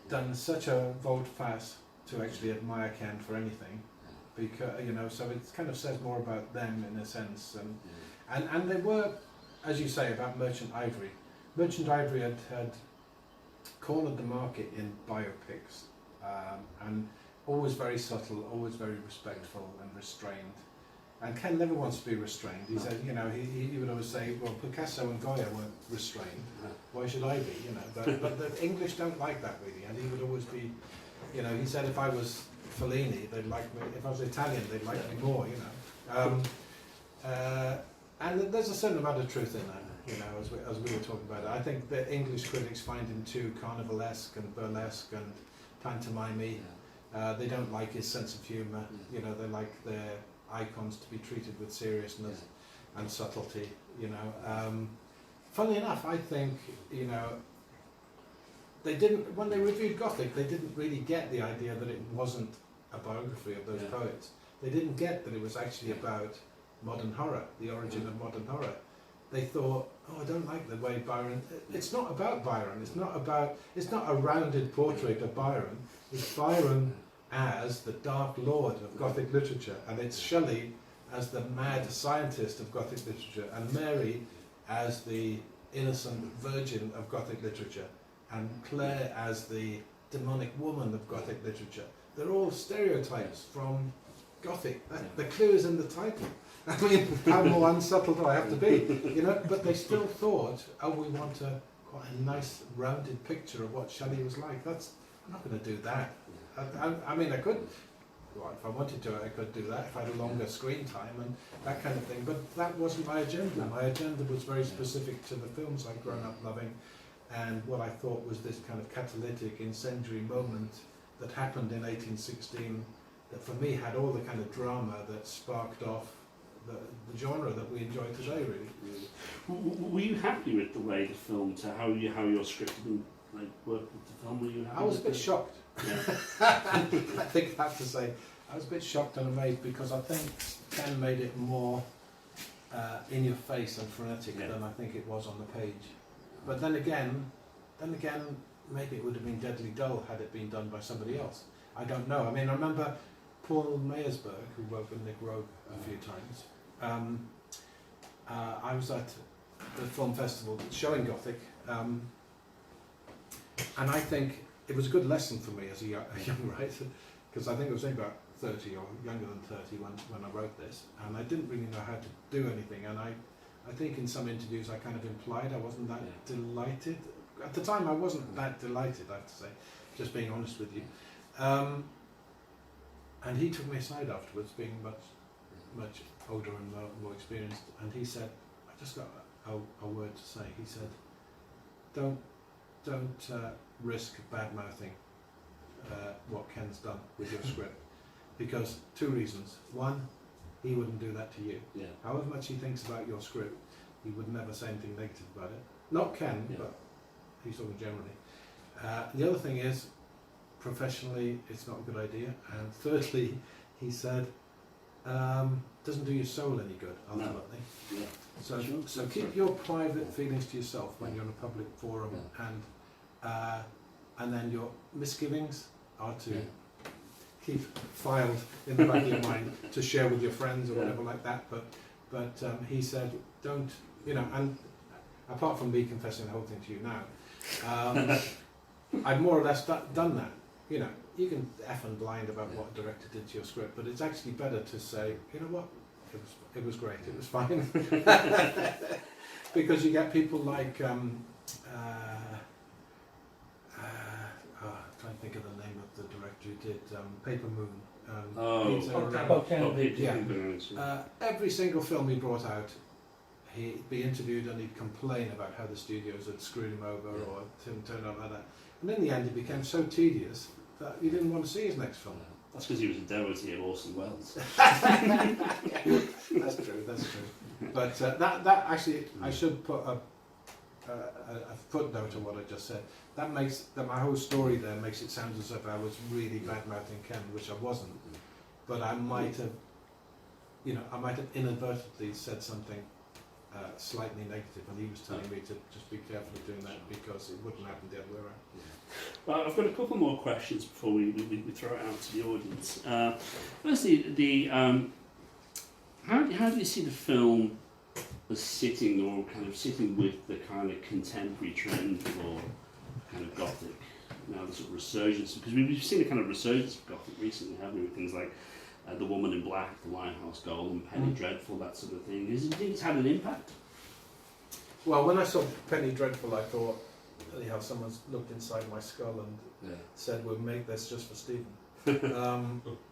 done such a volte-face to actually admire Ken for anything, because you know. So it kind of says more about them in a sense, and they were, as you say, about Merchant Ivory. Merchant Ivory had cornered the market in biopics, and always very subtle, always very respectful and restrained. And Ken never wants to be restrained. He said, you know, he would always say, well, Picasso and Goya weren't restrained. Why should I be? You know, but the English don't like that really. And he would always be, you know, he said if I was Fellini, they'd like me. If I was Italian, they'd like me more. You know, and there's a certain amount of truth in that. You know, as we were talking about it, I think the English critics find him too carnivalesque and burlesque and pantomime-y. They don't like his sense of humour. You know, they like their icons to be treated with seriousness and subtlety, you know. Funnily enough, I think, you know, they didn't, when they reviewed Gothic, they didn't really get the idea that it wasn't a biography of those poets. They didn't get that it was actually about modern horror, the origin of modern horror. They thought, oh, I don't like the way Byron, it's not about Byron, it's not a rounded portrait of Byron, it's Byron as the Dark Lord of Gothic literature, and it's Shelley as the mad scientist of Gothic literature, and Mary as the innocent virgin of Gothic literature, and Claire as the demonic woman of Gothic literature. They're all stereotypes from Gothic. The clue is in the title. I mean, how more unsubtle do I have to be? You know, but they still thought, oh, we want quite a nice rounded picture of what Shelley was like. I'm not going to do that. I mean, I could, well, if I wanted to, I could do that if I had a longer screen time and that kind of thing, but that wasn't my agenda. My agenda was very specific to the films I'd grown up loving, and what I thought was this kind of catalytic, incendiary moment that happened in 1816 that for me had all the kind of drama that sparked off the genre that we enjoy today, really. Were you happy with the way the film, how your script had been worked with the film? Were you happy? I was a bit shocked. Yeah. I think I have to say, I was a bit shocked and amazed because I think Ken made it more in your face and frenetic than I think it was on the page. But then again, maybe it would have been deadly dull had it been done by somebody else. I don't know. I mean, I remember Paul Meyersberg, who worked with Nick Rogue a few times. I was at the film festival showing Gothic, and I think it was a good lesson for me as a young writer, because I think I was only about 30 or younger than 30 when I wrote this, and I didn't really know how to do anything, and I think in some interviews I kind of implied I wasn't that delighted. At the time I wasn't that delighted, I have to say, just being honest with you. And he took me aside afterwards, being much older and more experienced, and he said, I just got a word to say. He said, don't risk bad-mouthing what Ken's done with your script, because two reasons. One, he wouldn't do that to you. Yeah. However much he thinks about your script, he would never say anything negative about it. Not Ken, but he's talking generally. The other thing is, professionally, it's not a good idea. And thirdly, he said, doesn't do your soul any good, ultimately. No. Yeah. So keep your private feelings to yourself when you're in a public forum, and then your misgivings are to keep filed in the back of your mind to share with your friends or whatever like that. But he said, don't, you know, and apart from me confessing the whole thing to you now, I've more or less done that. You know, you can F and blind about what a director did to your script, but it's actually better to say, you know what, it was great, it was fine. Because you get people like, trying to think of the name of the director who did Paper Moon. Peter, Every single film he brought out, he'd be interviewed and he'd complain about how the studios had screwed him over or turned out like that. And in the end, it became so tedious that he didn't want to see his next film. That's because he was a devotee of Orson Welles. That's true. But that actually, I should put a footnote on what I just said. That makes my whole story there makes it sound as if I was really bad-mouthing Ken, which I wasn't. But I might have, inadvertently said something slightly negative, and he was telling me to just be careful of doing that because it wouldn't happen the other way around. Well, I've got a couple more questions before we throw it out to the audience. Firstly, how do you see the film as sitting with the kind of contemporary trend for kind of Gothic, now the sort of resurgence? Because we've seen a kind of resurgence of Gothic recently, haven't we, with things like The Woman in Black, The Lighthouse Golem, Penny Dreadful, that sort of thing. Do you think it's had an impact? Well, when I saw Penny Dreadful, I thought, how someone's looked inside my skull and said, we'll make this just for Stephen.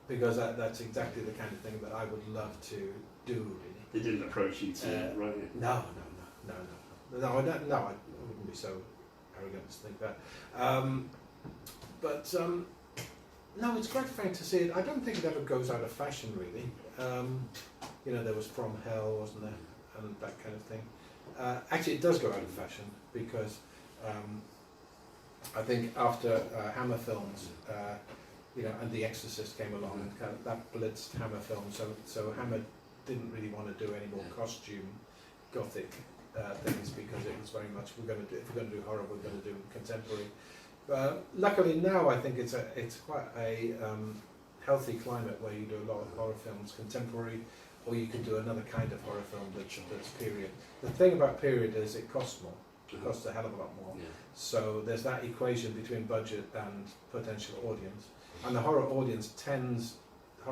Because that's exactly the kind of thing that I would love to do, really. They didn't approach you to write it? No, I wouldn't be so arrogant to think that. No, it's gratifying to see it. I don't think it ever goes out of fashion, really. There was From Hell, wasn't there, and that kind of thing. Actually, it does go out of fashion because I think after Hammer films, and The Exorcist came along, and kind of that blitzed Hammer films. So Hammer didn't really want to do any more costume Gothic things because it was very much if we're going to do horror, we're going to do contemporary. Luckily now I think it's quite a healthy climate where you do a lot of horror films contemporary, or you can do another kind of horror film that's period. The thing about period is it costs more. It costs a hell of a lot more. Yeah. So there's that equation between budget and potential audience. And the horror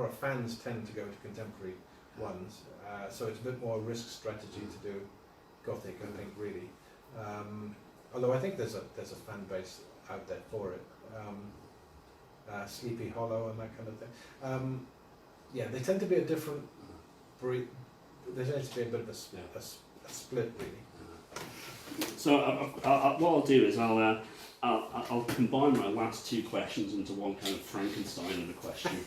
fans tend to go to contemporary ones. So it's a bit more risk strategy to do Gothic, I think, really. Although I think there's a fan base out there for it. Sleepy Hollow and that kind of thing. They tend to be a different breed. There tends to be a bit of a split, really. So what I'll do is I'll combine my last two questions into one kind of Frankenstein of a question.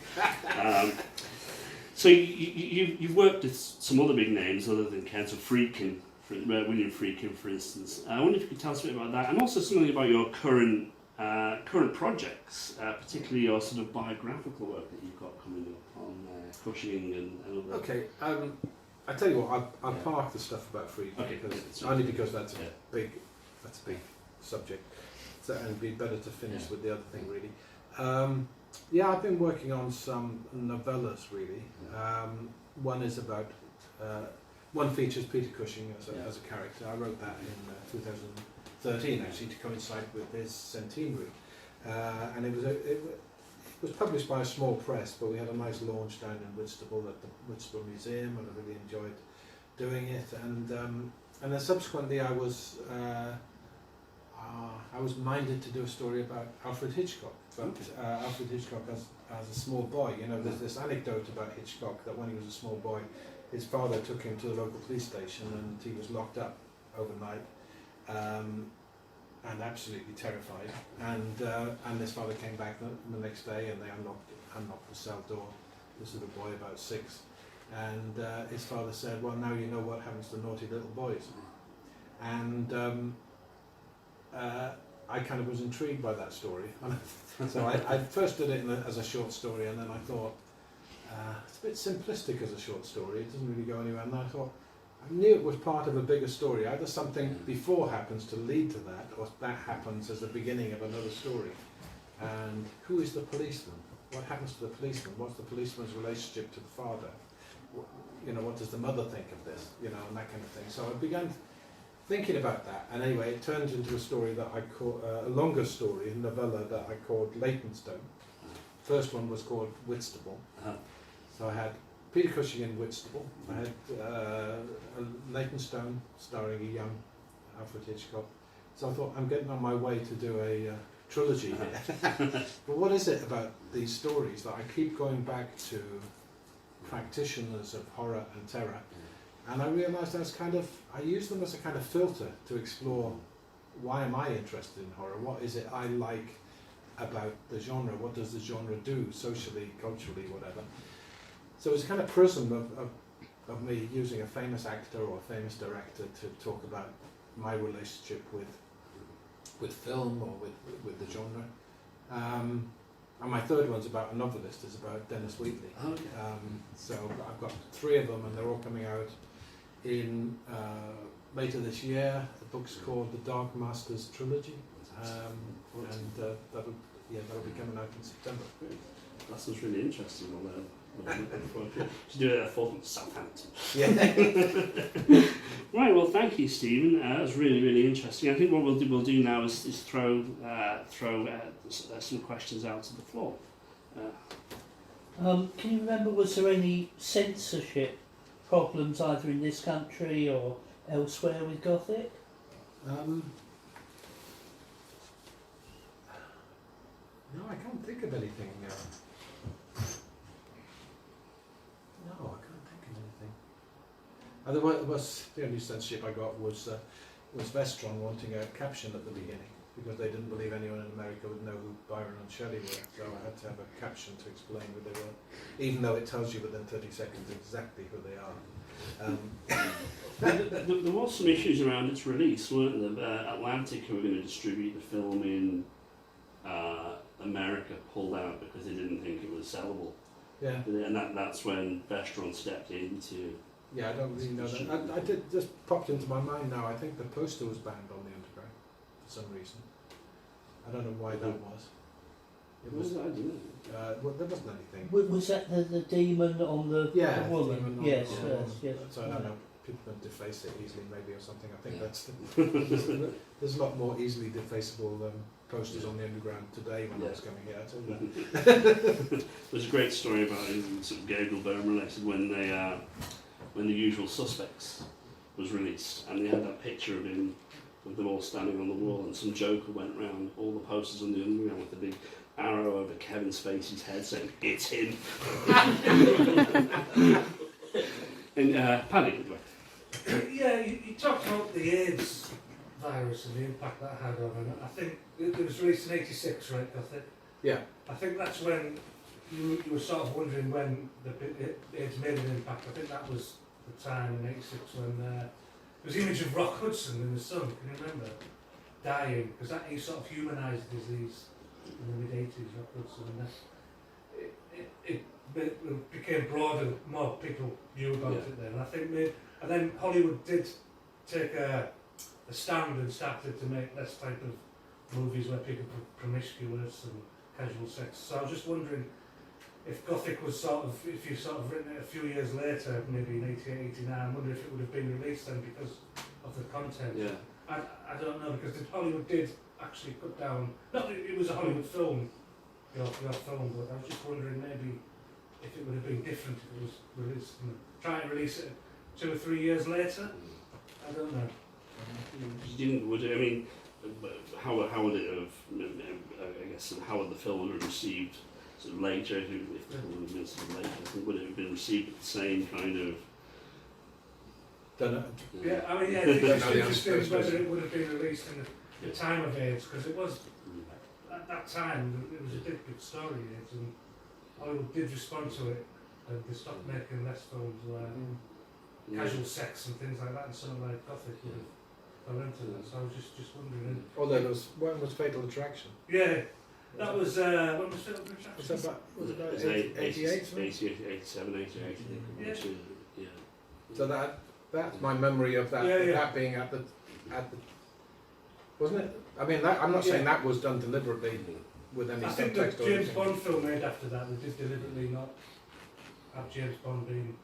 So you've worked with some other big names other than Ken, so William Friedkin, for instance. I wonder if you could tell us a bit about that, and also something about your current projects, particularly your sort of biographical work that you've got coming up on Cushing and other. Okay, I tell you what, I'll park the stuff about Friedkin only because that's a big subject, so, and it'd be better to finish with the other thing, really. I've been working on some novellas, really. One is about. One features Peter Cushing as a character. I wrote that in 2013, actually, to coincide with his centenary. And it was published by a small press, but we had a nice launch down in Whitstable at the Whitstable Museum, and I really enjoyed doing it. And then subsequently, I was minded to do a story about Alfred Hitchcock. But Alfred Hitchcock as a small boy, there's this anecdote about Hitchcock that when he was a small boy, his father took him to the local police station and he was locked up overnight and absolutely terrified. And his father came back the next day and they unlocked the cell door. This is a boy about 6. And his father said, well, now you know what happens to naughty little boys. And I kind of was intrigued by that story. So I first did it as a short story, and then I thought, it's a bit simplistic as a short story, it doesn't really go anywhere. And I thought, I knew it was part of a bigger story. Either something before happens to lead to that, or that happens as the beginning of another story. And who is the policeman? What happens to the policeman? What's the policeman's relationship to the father? What does the mother think of this? And that kind of thing. So I began thinking about that, and anyway, it turned into a story that I call a longer story, a novella that I called Leytonstone. First one was called Whitstable. So I had Peter Cushing in Whitstable. I had Leytonstone starring a young Alfred Hitchcock. So I thought, I'm getting on my way to do a trilogy here. But what is it about these stories that I keep going back to practitioners of horror and terror And I realised I use them as a kind of filter to explore why am I interested in horror? What is it I like about the genre? What does the genre do socially, culturally, whatever? So it's a kind of prism of me using a famous actor or a famous director to talk about my relationship with film or with the genre. And my third one's about a novelist, is about Dennis Wheatley. Oh, yeah. So I've got 3 of them and they're all coming out in later this year. The book's called The Dark Masters Trilogy, and that'll be coming out in September. That sounds really interesting. To do it at Southampton. Yeah. Right. Well, thank you, Stephen. That was really, really interesting. I think what we'll do now is throw some questions out to the floor. Can you remember, was there any censorship problems either in this country or elsewhere with Gothic? No, I can't think of anything. No, I can't think of anything. The only censorship I got was Vestron wanting a caption at the beginning because they didn't believe anyone in America would know who Byron and Shelley were. So I had to have a caption to explain who they were, even though it tells you within 30 seconds exactly who they are. There was some issues around its release, weren't there? Atlantic, who were going to distribute the film in America, pulled out because they didn't think it was sellable. Yeah. And that's when Vestron stepped in to... Yeah, I don't really know that. I did just popped into my mind now. I think the poster was banned on the Underground for some reason. I don't know why that was. It was. I didn't. Well, there wasn't anything. Was that the demon on the woman? demon on Yes, the yes, yes. So I don't know. People can deface it easily, maybe, or something. I think that's there's a lot more easily defaceable posters on the Underground today when I was coming here. I told you that. There's a great story about sort of Gabriel Byrne related when The Usual Suspects was released, and they had that picture of him, with them all standing on the wall, and some joker went round all the posters on the Underground with a big arrow over Kevin Spacey's head saying, "It's him." And Paddy, yeah, you talked about the AIDS virus and the impact that had on it. I think it was released in '86, right, Gothic? Yeah. I think that's when you were sort of wondering when AIDS made an impact. I think that was the time in '86 when there was the image of Rock Hudson in the sun, can you remember? Dying, because that he sort of humanised disease in the mid-80s, Rock Hudson, and it became broader, more people knew about it then. And I think and then Hollywood did take a stand and started to make this type of movies where people were promiscuous and casual sex. So I was just wondering if Gothic was if you sort of written it a few years later, maybe in 88, 89, I wonder if it would have been released then because of the content. yeah. I don't know, because Hollywood did actually put down, not that it was a Hollywood film, your film, but I was just wondering maybe if it would have been different if it was released, try and release it 2 or 3 years later. I don't know. How would it have? I guess how would the film have been received sort of later? If the film had been sort of later, I think would it have been received with the same kind of? Don't know. Yeah, I mean, yeah, I think it's interesting whether it would have been released in the time of AIDS, because it was at that time it was a big story, AIDS, and Hollywood did respond to it, and they stopped making less films where casual sex and things like that, and something like Gothic would have fell into that. So I was just wondering. Although when was Fatal Attraction? Yeah, that was when was Fatal Attraction? Was it about 88, 88? 87, 88. Yeah. Yeah. So that's my memory of that. Yeah. That being at the wasn't it? I mean, I'm not saying that was done deliberately with any I think the subtext or James anything. Bond film made after that, they did deliberately not have James Bond being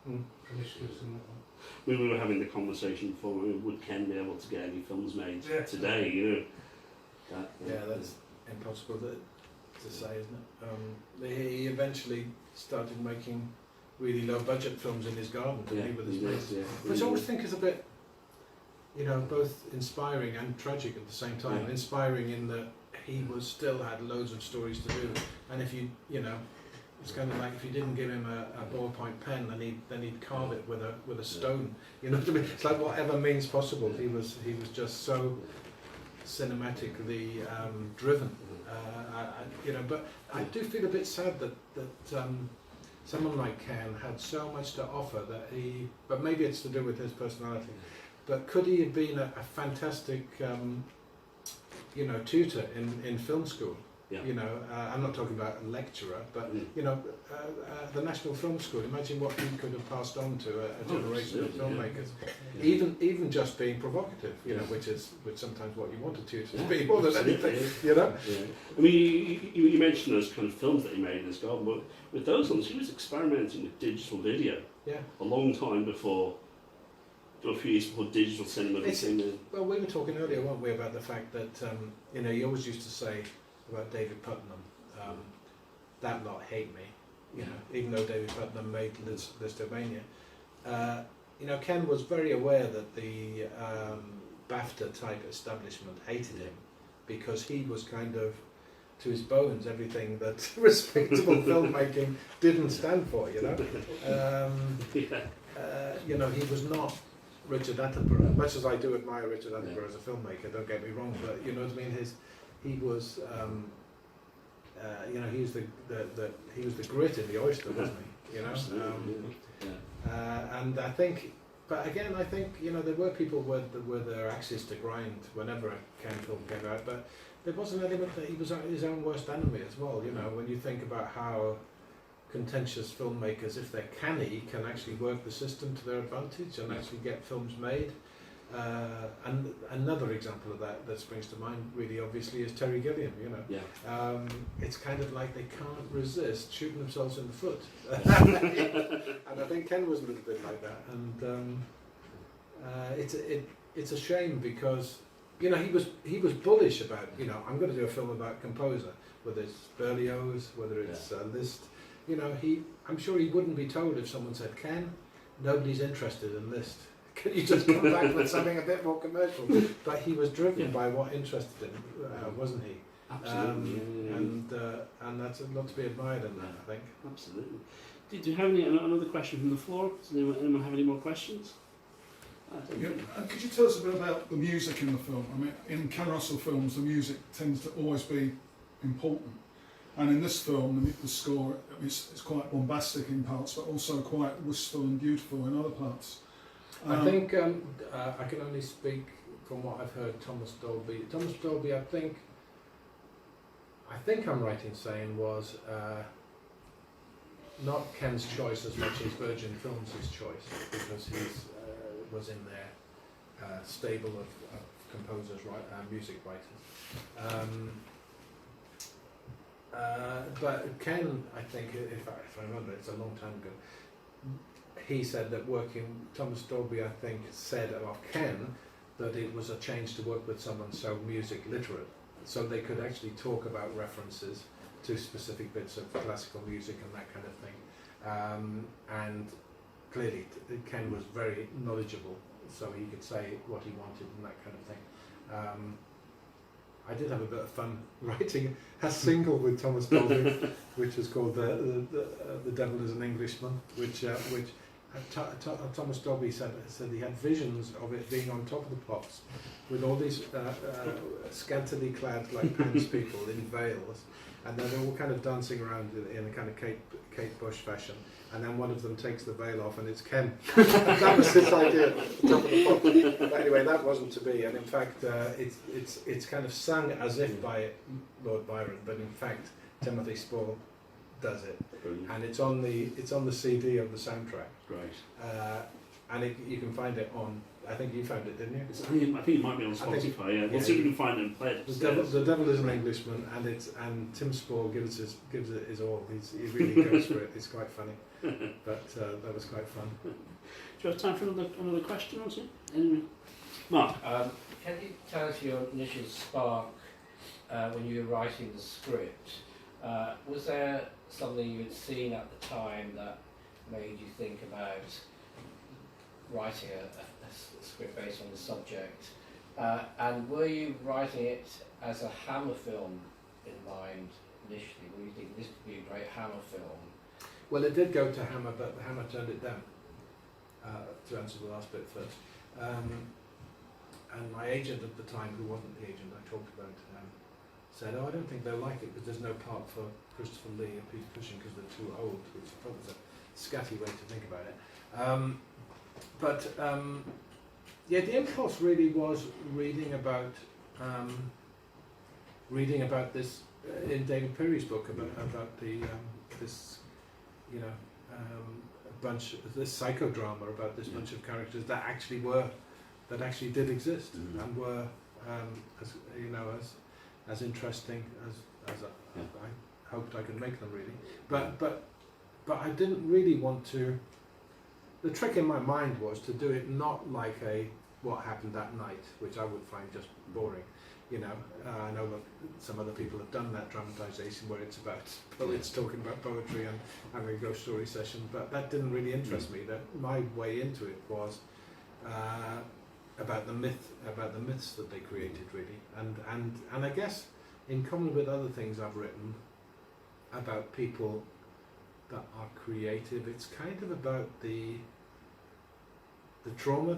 promiscuous and that one. We were having the conversation before. Would Ken be able to get any films made today? You know. That's impossible to say, isn't it? He eventually started making really low-budget films in his garden, didn't he, with his mates? Which I always think is a bit, both inspiring and tragic at the same time. Inspiring in that he still had loads of stories to do, and if It's kind of like if you didn't give him a ballpoint pen, then he'd carve it with a stone. You know what I mean? It's like whatever means possible. He was just so cinematically driven. You know, but I do feel a bit sad that someone like Ken had so much to offer that but maybe it's to do with his personality. But could he have been a fantastic, you know, tutor in film school? Yeah. You know, I'm not talking about a lecturer, but you know, the National Film School. Imagine what he could have passed on to a generation of filmmakers. Yeah. Even just being provocative, you know, which sometimes what you want a tutor to be more than anything. You know. Yeah. I mean, you mentioned those kind of films that he made in his garden, but with those ones, he was experimenting with digital video. Yeah. A long time before. A few years before digital cinema became. Well, we were talking earlier, weren't we, about the fact that you know, you always used to say about David Putnam, that lot hate me, you know, even though David Putnam made Listomania. You know, Ken was very aware that the BAFTA type establishment hated him because he was kind of, to his bones, everything that respectable filmmaking didn't stand for, you know. You know, he was not Richard Attenborough, much as I do admire Richard Attenborough as a filmmaker, don't get me wrong, but you know what I mean, he was you know, he was the grit in the oyster, wasn't he? You know, and I think, but again, I think, you know, there were people with their axes to grind whenever a Ken film came out, but there was an element that he was his own worst enemy as well. You know, when you think about how contentious filmmakers, if they're canny, can actually work the system to their advantage and actually get films made. And another example of that springs to mind really obviously is Terry Gilliam, you know. Yeah. It's kind of like they can't resist shooting themselves in the foot. And I think Ken was a little bit like that. And it's a shame because, you know, he was bullish about, you know, I'm going to do a film about composer, whether it's Berlioz, whether it's Liszt. You know, I'm sure he wouldn't be told if someone said, Ken, nobody's interested in Liszt. Can you just come back with something a bit more commercial? But he was driven by what interested him, wasn't he? Absolutely. And that's a lot to be admired in that, I think. Absolutely. Do you have another question from the floor? Does anyone have any more questions? Yeah. Could you tell us a bit about the music in the film? I mean, in Ken Russell films, the music tends to always be important. And in this film, the score is quite bombastic in parts, but also quite wistful and beautiful in other parts. I think I can only speak from what I've heard. Thomas Dolby, I think I'm right in saying was not Ken's choice as much as Virgin Films' choice, because he was in their stable of composers, music writers. But Ken, I think, if I remember, it's a long time ago, he said that Thomas Dolby, I think, said about Ken that it was a change to work with someone so music literate, so they could actually talk about references to specific bits of classical music and that kind of thing. And clearly, Ken was very knowledgeable, so he could say what he wanted and that kind of thing. I did have a bit of fun writing a single with Thomas Dolby, which was called "The Devil Is an Englishman," which Thomas Dolby said he had visions of it being on top of the pops, with all these scantily clad like Pan's people in veils, and then they're all kind of dancing around in a kind of Kate Bush fashion, and then one of them takes the veil off and it's Ken. That was his idea, top of the pop. But anyway, that wasn't to be, and in fact it's kind of sung as if by Lord Byron, but in fact Timothy Spall does it. Brilliant. And it's on the CD of the soundtrack. Right. And you can find it on. I think you found it, didn't you? I think it might be on Spotify. Yeah, we'll see if we can find it and play it. The Devil Is an Englishman, and Tim Spall gives it his all. He really goes for it. It's quite funny, but that was quite fun. Do you have time for another question or two? Anyway, Mark. Can you tell us your initial spark when you were writing the script? Was there something you had seen at the time that made you think about writing a script based on the subject? And were you writing it as a Hammer film in mind initially? Were you thinking this could be a great Hammer film? Well, it did go to Hammer, but Hammer turned it down. To answer the last bit first. And my agent at the time, who wasn't the agent I talked about, said, "Oh, I don't think they'll like it because there's no part for Christopher Lee and Peter Cushing because they're too old," which I thought was a scatty way to think about it. Yeah, the impulse really was reading about this in David Perry's book about the this, you know, bunch, this psychodrama about this bunch of characters that actually did exist and were as you know as interesting as I hoped I could make them really. But I didn't really want to. The trick in my mind was to do it not like a what happened that night, which I would find just boring. You know, I know that some other people have done that dramatisation where it's about poets talking about poetry and having a ghost story session, but that didn't really interest me. That my way into it was about the myths that they created, really, and I guess in common with other things I've written about people that are creative, it's kind of about the trauma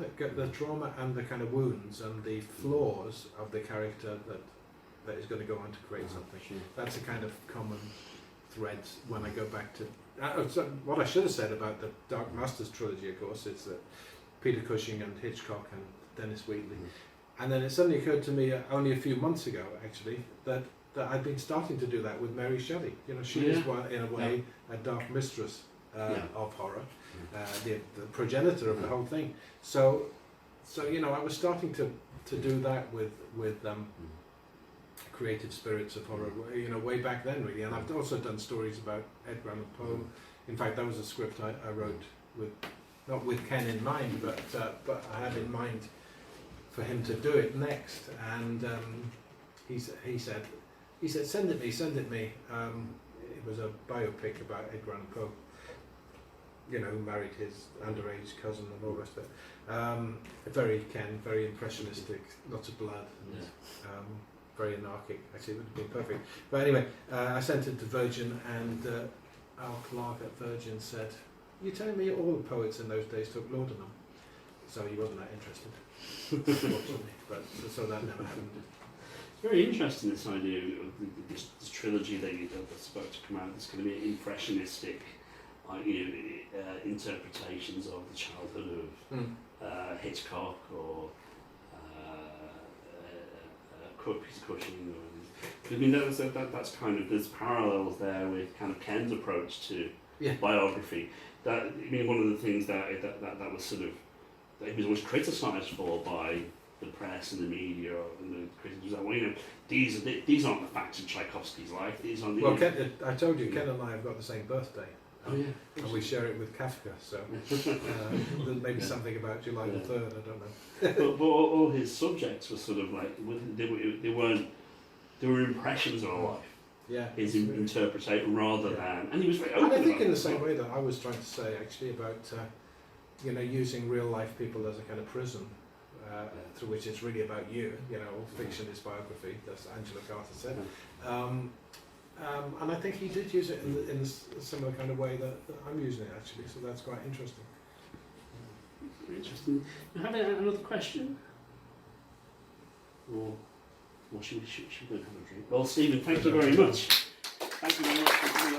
and the kind of wounds and the flaws of the character that is going to go on to create something. Sure. That's a kind of common thread when I go back to so what I should have said about the Dark Masters trilogy, of course, is that Peter Cushing and Hitchcock and Dennis Wheatley, and then it suddenly occurred to me only a few months ago actually that I'd been starting to do that with Mary Shelley. You know, she is in a way a dark mistress of horror. The progenitor of the whole thing. So you know, I was starting to do that with creative spirits of horror, you know, way back then really. And I've also done stories about Edgar Allan Poe. In fact, that was a script I wrote not with Ken in mind, but I had in mind for him to do it next. And he said, send it me. It was a biopic about Edgar Allan Poe. You know, who married his underage cousin and all the rest of it. Very impressionistic, lots of blood, and, very anarchic. Actually, it would have been perfect. But anyway, I sent it to Virgin, and our clerk at Virgin said, "You're telling me all the poets in those days took laudanum?" So he wasn't that interested, unfortunately. But so that never happened. Very interesting, this idea of this trilogy that's about to come out. It's going to be impressionistic. Interpretations of the childhood of Hitchcock or Peter Cushing. I mean, that's kind of, there's parallels there with kind of Ken's approach to biography. That, I mean, one of the things that was sort of, that he was always criticised for by the press and the media and the critics was that, well, you know, these aren't the facts of Tchaikovsky's life. These aren't the. Well, Ken, I told you, Ken and I have got the same birthday. Oh, yeah. And we share it with Kafka, so there's maybe something about July the 3rd, I don't know. but all his subjects were sort of like, they were impressions of life. Yeah. His interpretation rather than, and he was very open. And I think about in the same way that I was trying to say actually about, you know, using real life people as a kind of prism, through which it's really about you. You know, all fiction is biography, as Angela Carter said. And I think he did use it in a similar kind of way that I'm using it actually, so that's quite interesting. Very interesting. You have another question? Or should we go and have a drink? Well, Stephen, thank you very much. Thank you very much for coming.